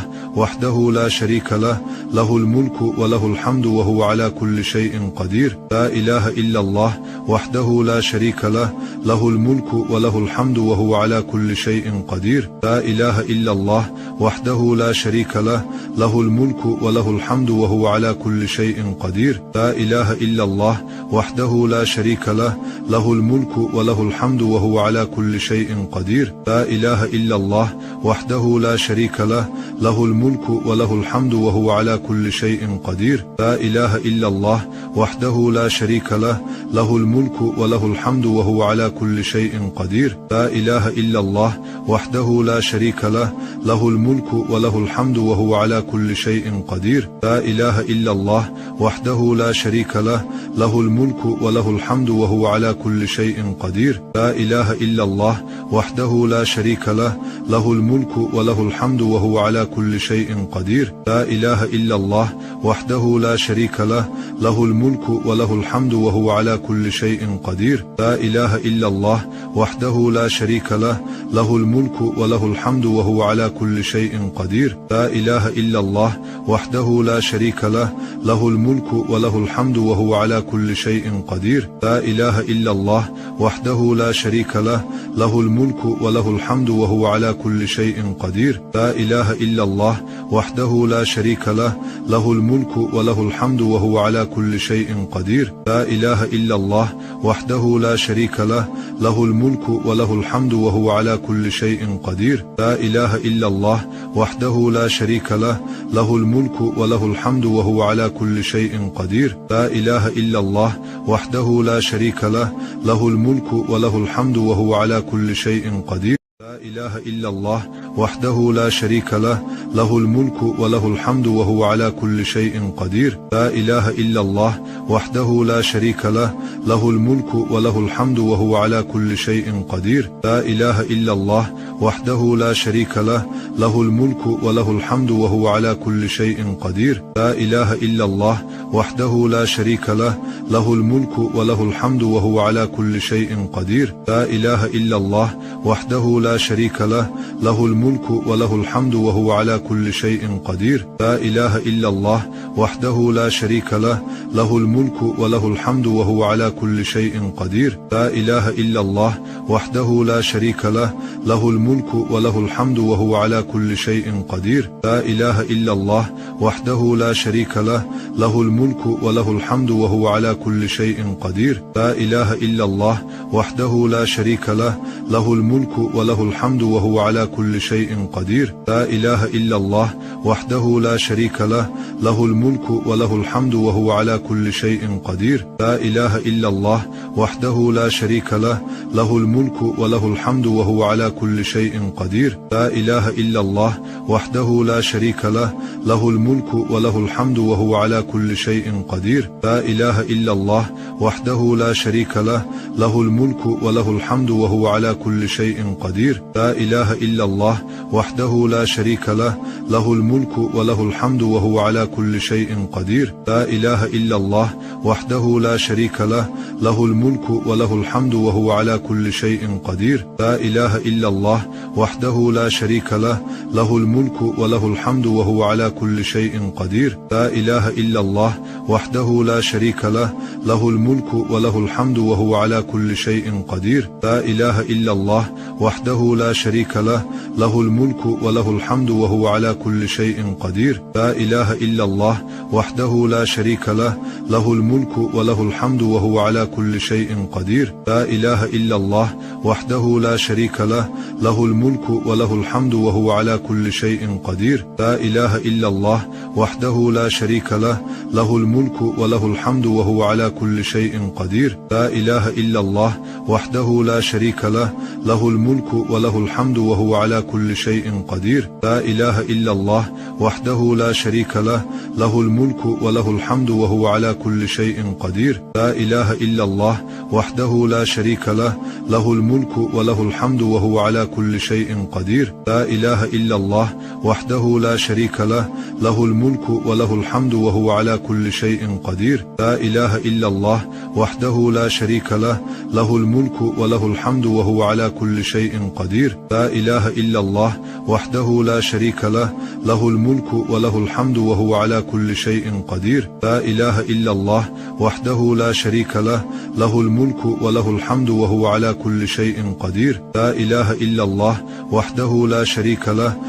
وحده لا شريك له له الملك وله الحمد وهو على كل شيء قدير. لا إله إلا الله وحده لا شريك له له الملك وله الحمد وهو على كل شيء قدير. لا إله إلا الله وحده لا شريك له له الملك وله الحمد وهو على كل شيء قدير. لا إله إلا الله وحده لا شريك له له الملك وله الحمد وهو على كل شيء قدير. لا إله إلا الله وحده لا شريك له له الملك وله الحمد وهو على كل شيء قدير. لا إله إلا الله وحده لا شريك له له الملك وله الحمد وهو على كل شيء قدير. لا إله إلا الله وحده لا شريك له له الملك وله الحمد وهو على كل شيء قدير. لا إله إلا الله وحده لا شريك له له الملك وله الحمد وهو على كل شيء قدير. لا إله إلا الله وحده لا شريك له له الملك وله الحمد وهو على كل شيء قدير. لا إله إلا الله وحده لا شريك له له الملك وله الحمد وهو على كل شيء قدير. لا إله إلا الله وحده لا شريك له له الملك وله الحمد وهو على كل شيء قدير. لا إله إلا الله وحده لا شريك له له الملك وله الحمد وهو على كل شيء قدير. لا إله إلا الله وحده لا شريك له له الملك وله الحمد وهو على كل شيء قدير. لا إله إلا الله وحده لا شريك له له الملك وله الحمد وهو على كل شيء قدير. لا إله إلا الله وحده لا شريك له له الملك وله الحمد وهو على كل شيء قدير. لا إله إلا الله وحده لا شريك له له الملك وله الحمد وهو على كل شيء قدير. لا إله إلا الله وحده لا شريك له له الملك وله الحمد وهو على كل شيء قدير. لا إله إلا الله وحده لا شريك له له الملك وله الحمد وهو على كل شيء قدير. لا إله إلا الله وحده لا شريك له له الملك وله الحمد وهو على كل شيء قدير. لا إله إلا الله وحده لا شريك له له الملك وله الحمد وهو على كل شيء قدير. لا إله إلا الله وحده لا شريك له له الملك وله الحمد وهو على كل شيء قدير. لا إله إلا الله وحده لا شريك له له الملك وله الحمد وهو على كل شيء قدير. لا إله إلا الله وحده لا شريك له له الملك وله الحمد وهو على كل شيء قدير. لا إله إلا الله وحده لا شريك له له الملك وله الحمد وهو على كل شيء قدير. لا إله إلا الله وحده لا شريك له له الملك وله الحمد وهو على كل شيء قدير. لا إله إلا الله وحده لا شريك له له الملك وله الحمد وهو على كل شيء قدير. لا إله إلا الله وحده لا شريك له له الملك وله الحمد وهو على كل شيء قدير. لا إله إلا الله وحده لا شريك له له الملك وله الحمد وهو على كل شيء قدير. لا إله إلا الله وحده لا شريك له له الملك وله الحمد وهو على كل شيء قدير. لا إله إلا الله وحده لا شريك له له الملك وله الحمد وهو على كل شيء قدير. لا إله إلا الله وحده لا شريك له له الملك وله الحمد وهو على كل شيء قدير. لا إله إلا الله وحده لا شريك له له الملك وله الحمد وهو على كل شيء قدير. لا إله إلا الله وحده لا شريك له له الملك وله الحمد وهو على كل شيء قدير. لا إله إلا الله وحده لا شريك له له الملك وله الحمد وهو على كل شيء قدير. لا إله إلا الله وحده لا شريك له له الملك وله الحمد وهو على كل شيء قدير. لا إله إلا الله وحده لا شريك له له الملك وله الحمد وهو على كل شيء قدير. لا إله إلا الله وحده لا شريك له له الملك وله الحمد وهو على كل شيء قدير. لا إله إلا الله وحده لا شريك له له الملك وله الحمد وهو على كل شيء قدير. لا إله إلا الله وحده لا شريك له له الملك وله الحمد وهو على كل شيء قدير. لا إله إلا الله وحده لا شريك له له الملك وله الحمد وهو على كل شيء قدير. لا إله إلا الله وحده لا شريك له له الملك وله الحمد وهو على كل شيء قدير. لا إله إلا الله وحده لا شريك له له الملك وله الحمد وهو على كل شيء قدير. لا إله إلا الله وحده لا شريك له له الملك وله الحمد وهو على كل شيء قدير. لا إله إلا الله وحده لا شريك له له الملك وله الحمد وهو على كل شيء قدير. لا إله إلا الله وحده لا شريك له له الملك وله الحمد وهو على كل شيء قدير. لا إله إلا الله وحده لا شريك له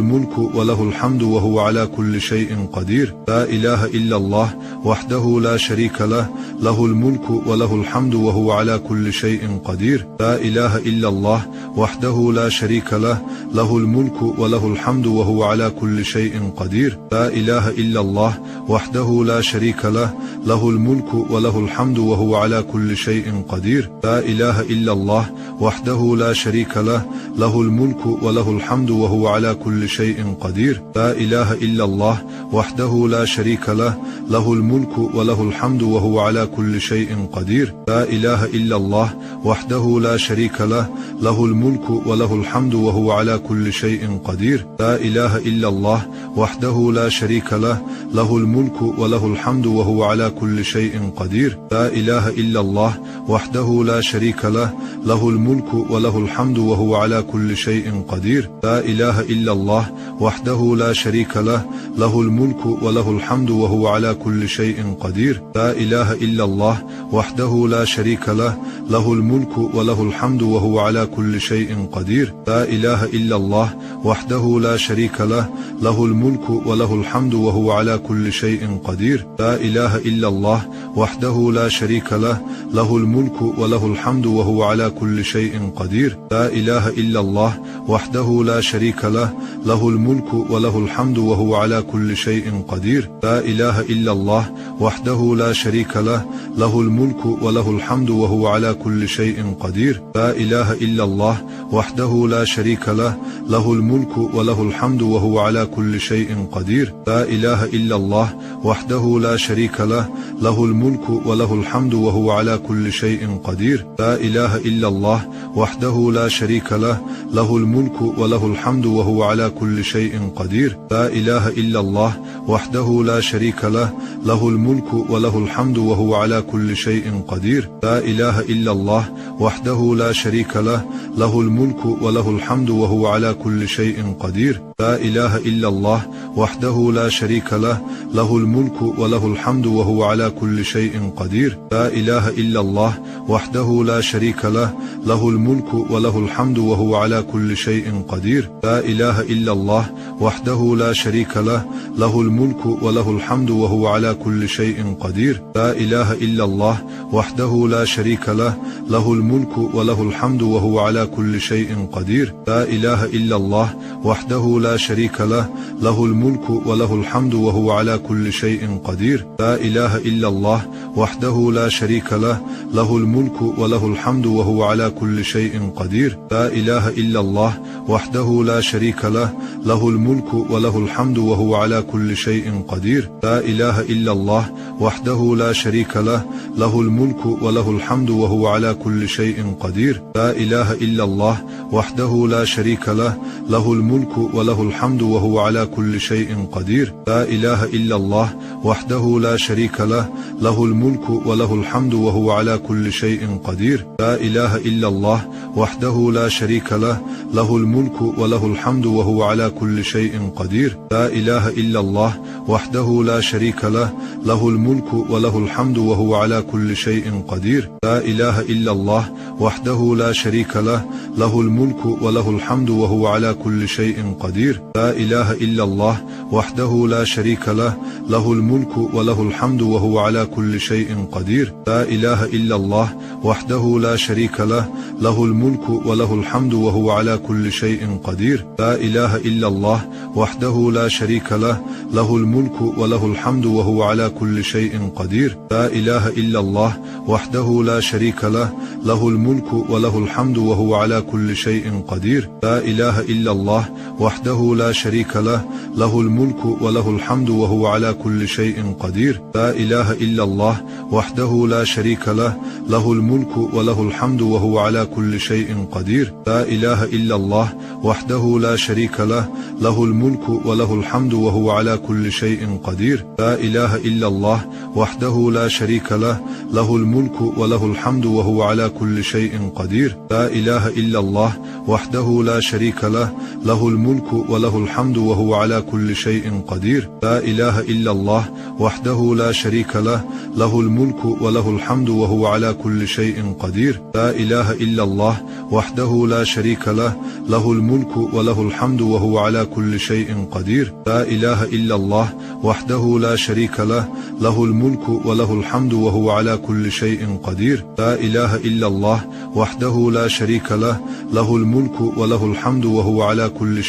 له الملك وله الحمد وهو على كل شيء قدير. لا إله إلا الله وحده لا شريك له له الملك وله الحمد وهو على كل شيء قدير. لا إله إلا الله وحده لا شريك له له الملك وله الحمد وهو على كل شيء قدير. لا إله إلا الله وحده لا شريك له له الملك وله الحمد وهو على كل شيء قدير. لا إله إلا الله وحده لا شريك له له الملك وله الحمد وهو على كل شيء قدير. لا إله إلا الله وحده لا شريك له له الملك وله الحمد وهو على كل شيء قدير. لا إله إلا الله وحده لا شريك له له الملك وله الحمد وهو على كل شيء قدير. لا إله إلا الله وحده لا شريك له له الملك وله الحمد وهو على كل شيء قدير. لا إله إلا الله وحده لا شريك له له الملك وله الحمد وهو على كل شيء قدير. لا إله إلا الله وحده لا شريك له له الملك وله الحمد وهو على كل شيء قدير. لا إله إلا الله وحده لا شريك له له الملك وله الحمد وهو على كل شيء قدير. لا إله إلا الله وحده لا شريك له له الملك وله الحمد وهو على كل شيء قدير. لا إله إلا الله وحده لا شريك له له الملك وله الحمد وهو على كل شيء قدير. لا إله إلا الله وحده لا شريك له له الملك وله الحمد وهو على كل شيء قدير. لا إله إلا الله وحده لا شريك له له الملك وله الحمد وهو على كل كل شيء قدير. لا إله إلا الله وحده لا شريك له، له الملك وله الحمد وهو على كل شيء قدير. لا إله إلا الله وحده لا شريك له، له الملك وله الحمد وهو على كل شيء قدير. لا إله إلا الله وحده لا شريك له، له الملك وله الحمد وهو على كل شيء قدير. لا إله إلا الله وحده لا شريك له، له الملك وله الحمد وهو على كل شيء قدير. لا إله إلا الله وحده لا شريك له، له الملك وله الحمد وهو على كل شيء قدير. لا إله إلا الله وحده لا شريك له، له الملك وله الحمد وهو على كل شيء قدير. لا إله إلا الله وحده لا شريك له، له الملك وله الحمد وهو على كل شيء قدير. لا إله إلا الله وحده لا شريك له، له الملك وله الحمد وهو على كل شيء قدير. لا إله إلا الله وحده لا شريك له، له الملك وله الحمد وهو على كل شيء قدير. لا إله إلا الله وحده لا شريك له، له الملك وله الحمد وهو على كل شيء قدير. لا إله إلا الله وحده لا شريك له، له الملك وله الحمد وهو على كل شيء قدير. لا إله إلا الله وحده لا شريك له، له الملك وله الحمد وهو على كل شيء قدير. لا إله إلا الله وحده لا شريك له، له الملك وله الحمد وهو على كل شيء قدير. لا إله إلا الله وحده لا شريك له، له الملك وله الحمد وهو على كل شيء قدير. لا إله إلا الله وحده لا شريك له، له الملك وله الحمد وهو على كل شيء قدير. لا إله إلا الله وحده لا شريك له، له الملك وله الحمد وهو على كل شيء قدير. لا إله إلا الله وحده لا شريك له، له الملك وله الحمد وهو على كل شيء قدير. لا إله إلا الله وحده لا شريك له، له الملك وله الحمد وهو على كل شيء قدير. لا إله إلا الله وحده لا شريك له، له الملك وله الحمد وهو على كل شيء قدير. لا إله إلا الله وحده لا شريك له، له الملك وله الحمد وهو على كل شيء قدير. لا إله إلا الله وحده لا شريك له، له الملك وله الحمد وهو على كل شيء قدير. لا إله إلا الله وحده لا شريك له، له الملك وله الحمد وهو على كل شيء قدير. لا إله إلا الله وحده لا شريك له، له الملك وله الحمد وهو على كل شيء قدير. لا إله إلا الله وحده لا شريك له، له الملك وله الحمد وهو على كل شيء قدير. لا إله إلا الله وحده لا شريك له، له الملك وله الحمد وهو على كل شيء قدير. لا إله إلا الله وحده لا شريك له، له الملك وله الحمد وهو على كل شيء قدير. لا إله إلا الله وحده لا شريك له، له الملك وله الحمد وهو على كل شيء قدير. لا إله إلا الله وحده لا شريك له، له الملك وله الحمد وهو على كل شيء قدير. لا إله إلا الله وحده لا شريك له، له الملك وله الحمد وهو على كل شيء قدير. لا إله إلا الله وحده لا شريك له، له الملك وله الحمد وهو على كل شيء قدير. لا إله إلا الله وحده لا شريك له، له الملك وله الحمد وهو على كل شيء قدير. لا إله إلا الله وحده لا شريك له، له الملك وله الحمد وهو على كل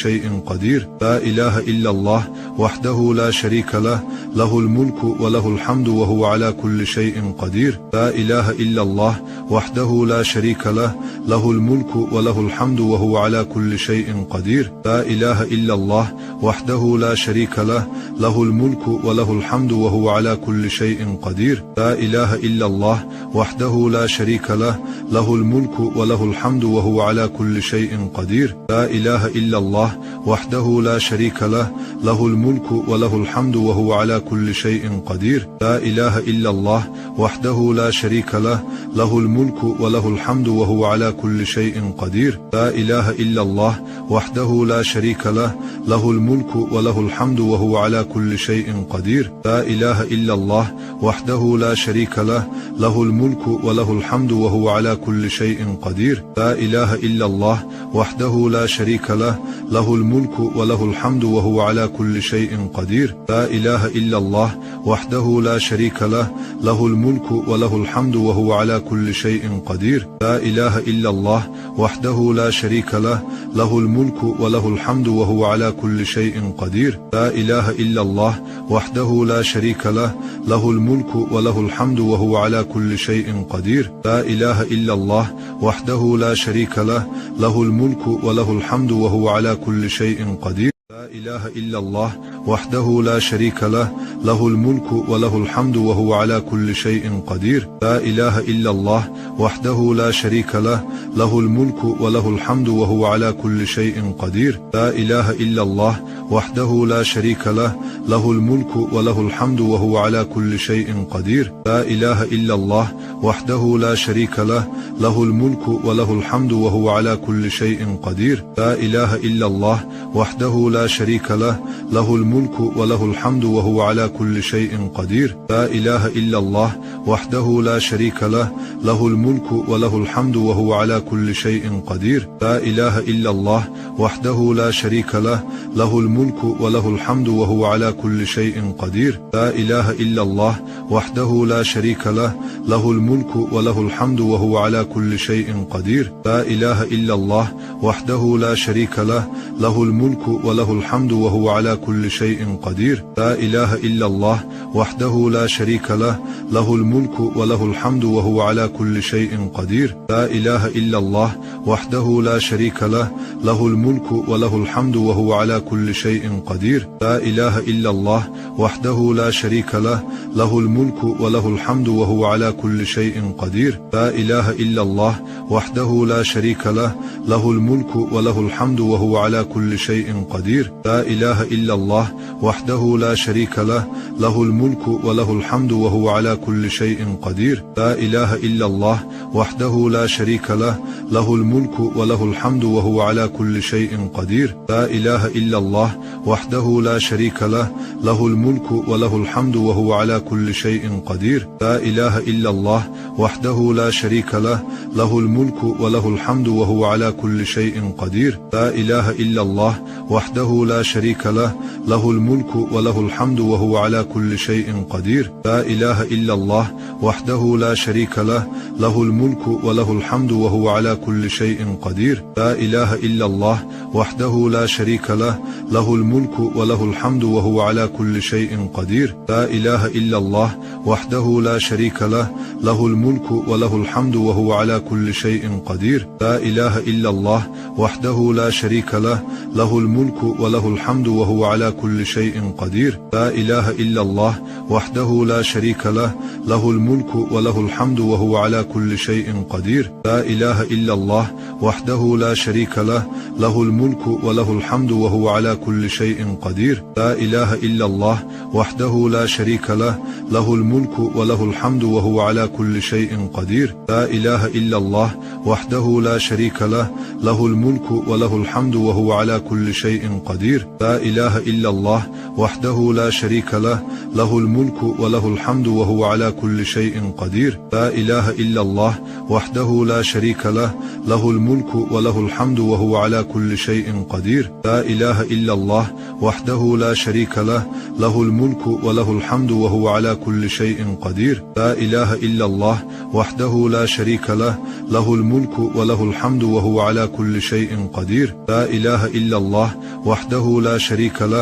شيء قدير. لا إله إلا الله وحده لا شريك له، له الملك وله الحمد وهو على كل شيء قدير. لا إله إلا الله وحده لا شريك له، له الملك وله الحمد وهو على كل شيء قدير. لا إله إلا الله وحده لا شريك له، له الملك وله الحمد وهو على كل شيء قدير. لا إله إلا الله وحده لا شريك له، له الملك وله الحمد وهو على كل شيء قدير. لا إله إلا الله وحده لا شريك له، له الملك وله الحمد وهو على كل شيء قدير. لا إله إلا الله وحده لا شريك له، له الملك وله الحمد وهو على كل شيء قدير. لا إله إلا الله وحده لا شريك له، له الملك وله الحمد وهو على كل شيء قدير. لا إله إلا الله وحده لا شريك له، له الملك وله الحمد وهو على كل شيء قدير. لا إله إلا الله وحده لا شريك له، له الملك وله الحمد وهو على كل شيء قدير. لا إله إلا الله الله وحده لا شريك له له الملك وله الحمد وهو على كل شيء قدير. لا إله إلا الله وحده لا شريك له له الملك وله الحمد وهو على كل شيء قدير. لا إله إلا الله وحده لا شريك له له الملك وله الحمد وهو على كل شيء قدير. لا إله إلا الله وحده لا شريك له له الملك وله الحمد وهو على كل شيء قدير. لا إله إلا الله وحده لا شريك له له الملك وله الحمد وهو على كل شيء قدير. لا إله إلا الله وحده لا شريك له له الملك وله الحمد وهو على كل شيء قدير. لا إله إلا الله وحده لا شريك له له الملك وله الحمد وهو على كل شيء قدير. لا إله إلا الله وحده لا شريك له له الملك وله الحمد وهو على كل شيء قدير. لا إله إلا الله وحده لا شريك له له الملك وله الحمد وهو على كل شيء قدير. لا إله إلا الله وحده لا شريك له له الملك وله الحمد وهو على كل شيء قدير. لا إله إلا الله وحده لا شريك له له الملك وله الحمد وهو على كل شيء قدير. لا إله إلا الله وحده لا شريك له له الملك وله الحمد وهو على كل شيء قدير. لا إله إلا الله وحده لا شريك له له الملك وله الحمد وهو على كل شيء قدير. لا إله إلا الله وحده لا شريك له له الملك وله الحمد وهو على كل شيء قدير. لا إله إلا الله وحده لا شريك له له الملك وله الحمد وهو على كل شيء قدير. لا إله إلا الله وحده لا شريك له له الملك وله الحمد وهو على كل شيء قدير. لا إله إلا الله وحده لا شريك له له الملك وله الحمد وهو على كل شيء قدير. لا إله إلا الله وحده لا شريك له له الملك وله الحمد وهو على كل شيء قدير. لا إله إلا الله وحده لا شريك له له الملك وله الحمد وهو على كل شيء قدير. لا إله إلا الله وحده لا شريك له له الملك وله الحمد وهو على كل شيء قدير. لا إله إلا الله وحده لا شريك له له الملك وله الحمد وهو على كل شيء قدير. لا إله إلا الله وحده لا شريك له له الملك وله الحمد وهو على كل شيء قدير. لا إله إلا الله وحده لا شريك له له الملك وله الحمد وهو على كل شيء قدير. لا إله إلا الله وحده لا شريك له له الملك وله الحمد وهو على كل شيء قدير. لا إله إلا الله وحده لا شريك له له الملك وله الحمد وهو على كل شيء قدير. لا إله إلا الله وحده لا شريك له له الملك وله الحمد وهو على كل شيء قدير. لا إله إلا الله وحده لا شريك له له الملك وله الحمد وهو على كل شيء قدير. لا إله إلا الله وحده لا شريك له له الملك وله الحمد وهو على كل شيء قدير. لا إله إلا الله وحده لا شريك له له الملك وله الحمد وهو على كل شيء قدير. لا إله إلا الله وحده لا شريك له له الملك وله الحمد وهو على كل شيء قدير. لا إله إلا الله وحده لا شريك له له الملك وله الحمد وهو على كل شيء قدير. لا إله إلا الله وحده لا شريك له له الملك وله الحمد وهو على كل شيء قدير. لا إله إلا الله وحده لا شريك له له الملك وله الحمد وهو على كل شيء قدير. لا إله إلا الله وحده لا شريك له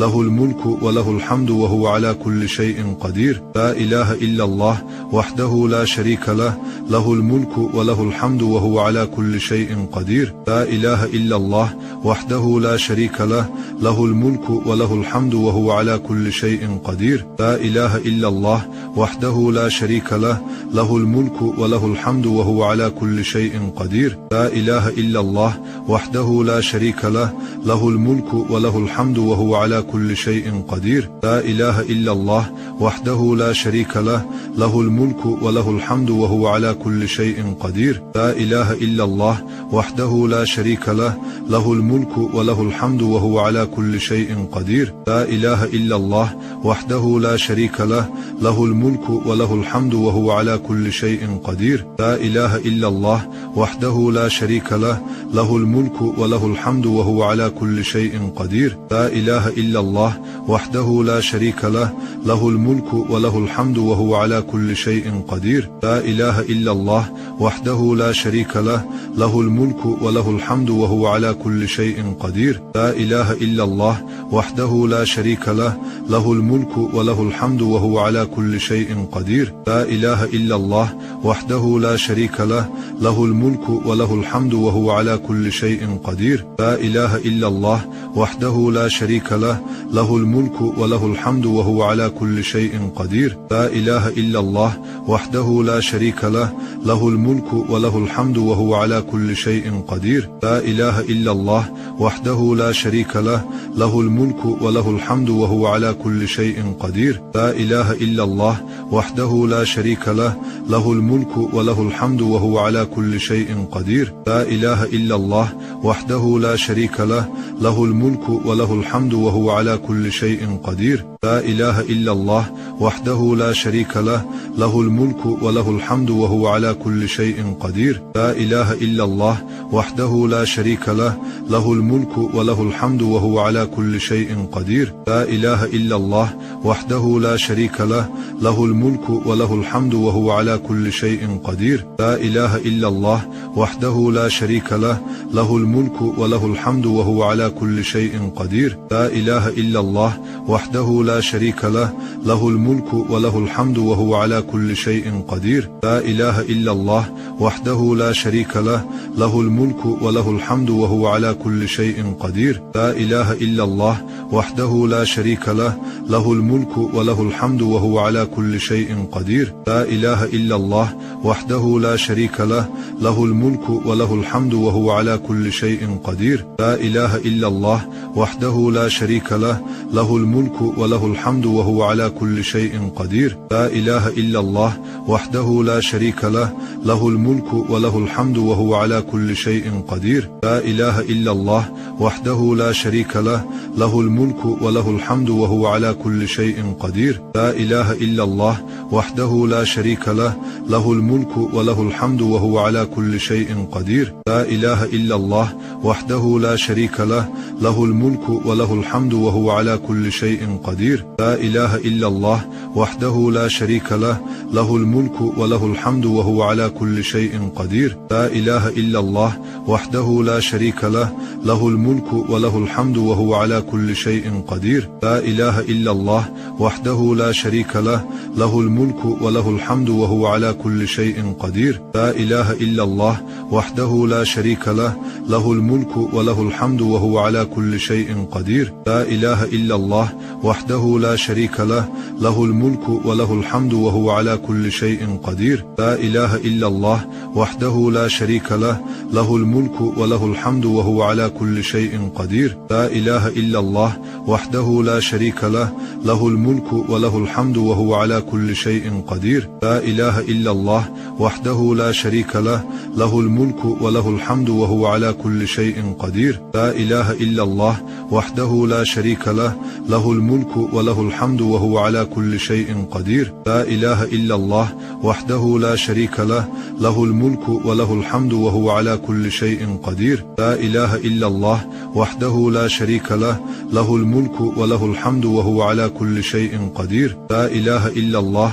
له الملك وله الحمد وهو على كل شيء قدير. لا إله إلا الله وحده لا شريك له له الملك وله الحمد وهو على كل شيء قدير. لا إله إلا الله وحده لا شريك له له الملك وله الحمد وهو على كل شيء قدير. لا إله إلا الله وحده لا شريك له له الملك وله الحمد وهو على كل شيء قدير. لا إله إلا الله وحده لا شريك له له الملك وله الحمد وهو على كل شيء قدير. لا إله إلا الله وحده لا شريك له له الملك وله الحمد وهو على كل شيء قدير. لا إله إلا الله وحده لا شريك له له الملك وله الحمد وهو على كل شيء قدير. لا إله إلا الله وحده لا شريك له له الملك وله الحمد وهو على كل شيء قدير. لا إله إلا الله وحده لا شريك له له الملك وله الحمد وهو على كل شيء قدير. لا إله إلا الله وحده لا شريك له له الملك وله الحمد وهو على كل شيء قدير. لا إله إلا الله وحده لا شريك له له الملك وله الحمد وهو على كل شيء قدير. لا إله إلا الله وحده لا شريك له له الملك وله الحمد وهو على كل شيء قدير. لا إله إلا الله وحده لا شريك له له الملك وله الحمد وهو على كل شيء قدير. لا إله إلا الله وحده لا شريك له له الملك وله الحمد وهو على كل شيء قدير. لا إله إلا الله وحده لا شريك له له الملك وله الحمد وهو على كل شيء قدير. لا إله إلا الله وحده لا شريك له له الملك وله الحمد وهو على كل شيء قدير. لا إله إلا الله وحده لا شريك له له الملك وله الحمد وهو على كل شيء قدير. لا إله إلا الله وحده لا شريك له له الملك وله الحمد وهو على كل شيء قدير. لا إله إلا الله وحده لا شريك له له الملك وله الحمد وهو على كل شيء قدير. لا إله إلا الله وحده لا شريك له له الملك وله الحمد وهو على كل شيء قدير. لا إله إلا الله وحده لا شريك له له الملك وله الحمد وهو على كل شيء قدير. لا إله إلا الله وحده لا شريك له له الملك وله الحمد وهو على كل شيء قدير. لا إله إلا الله وحده لا شريك له له الملك وله الحمد وهو على كل شيء قدير. لا إله إلا الله وحده لا شريك له له الملك وله الحمد وهو على كل شيء قدير. لا إله إلا الله وحده لا شريك له له الملك وله الحمد وهو على كل شيء قدير. لا إله إلا الله وحده لا شريك له له الملك وله الحمد وهو على كل شيء قدير. لا إله إلا الله وحده لا شريك له له الملك وله الحمد وهو على كل شيء قدير. لا إله إلا الله وحده لا شريك له له الملك وله الحمد وهو على كل شيء قدير. لا إله إلا الله وحده لا شريك له له الملك وله الحمد وهو على كل شيء قدير. لا إله إلا الله وحده لا شريك له له الملك وله الحمد وهو على كل شيء قدير. لا إله إلا الله وحده لا شريك له له الملك وله الحمد وهو على كل شيء قدير. لا إله إلا الله وحده لا شريك له له الملك وله الحمد وهو على كل شيء قدير. لا إله إلا الله وحده لا شريك له له الملك وله الحمد وهو على كل شيء قدير. لا إله إلا الله وحده لا شريك له له الملك وله الحمد وهو على كل شيء قدير. لا إله إلا الله وحده لا شريك له له الملك وله الحمد وهو على كل شيء قدير. لا إله إلا الله وحده لا شريك له له الملك وله الحمد وهو على كل شيء قدير. لا إله إلا الله وحده لا شريك له له الملك وله الحمد وهو على كل شيء قدير. لا إله إلا الله وحده لا شريك له له الملك وله الحمد وهو على كل شيء قدير. لا إله إلا الله وحده لا شريك له له الملك وله الحمد وهو على كل شيء قدير. لا إله إلا الله وحده لا شريك له له الملك وله الحمد وهو على كل شيء قدير. لا إله إلا الله وحده لا شريك له له الملك وله الحمد وهو على كل شيء قدير. لا إله إلا الله وحده لا شريك له له الملك وله الحمد وهو على كل شيء قدير. لا إله إلا الله وحده لا شريك له له الملك وله الحمد وهو على كل شيء قدير. لا إله إلا الله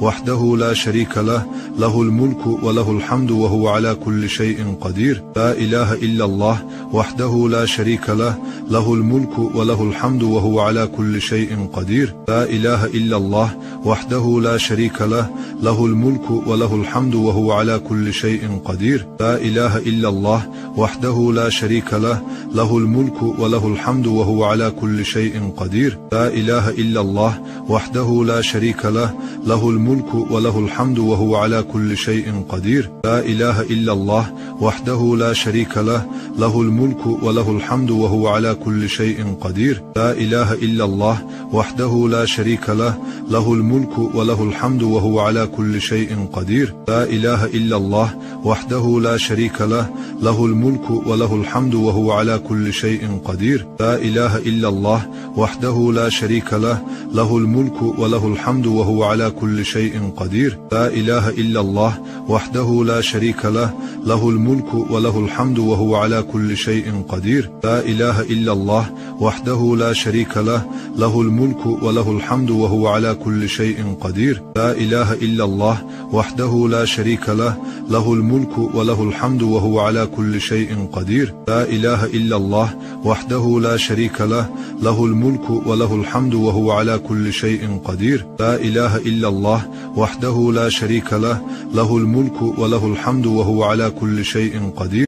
وحده لا شريك له له الملك وله الحمد وهو على كل شيء قدير. لا إله إلا الله وحده لا شريك له له الملك وله الحمد وهو على كل شيء قدير. لا إله إلا الله وحده لا شريك له له الملك وله الحمد وهو على كل شيء قدير. لا إله إلا الله وحده لا شريك له له الملك وله الحمد وهو على كل شيء قدير. لا إله إلا الله وحده لا شريك له له الملك وله الحمد وهو على كل شيء قدير. لا إله إلا الله وحده لا شريك له له الملك وله الحمد وهو على كل شيء قدير. لا إله إلا الله وحده لا شريك له له الملك وله الحمد وهو على كل شيء قدير. لا إله إلا الله وحده لا شريك له له الملك وله الحمد وهو على كل شيء قدير. لا إله إلا الله وحده لا شريك له له الملك وله الحمد وهو على كل شيء قدير. لا إله إلا الله وحده لا شريك له له، له الملك وله الحمد وهو على كل شيء قدير. لا إله إلا الله وحده لا شريك له، له الملك وله الحمد وهو على كل شيء قدير. لا إله إلا الله وحده لا شريك له، له الملك وله الحمد وهو على كل شيء قدير. لا إله إلا الله وحده لا شريك له، له الملك وله الحمد وهو على كل شيء قدير. لا إله إلا الله وحده لا شريك له، له الملك وله الحمد وهو على كل شيء قدير.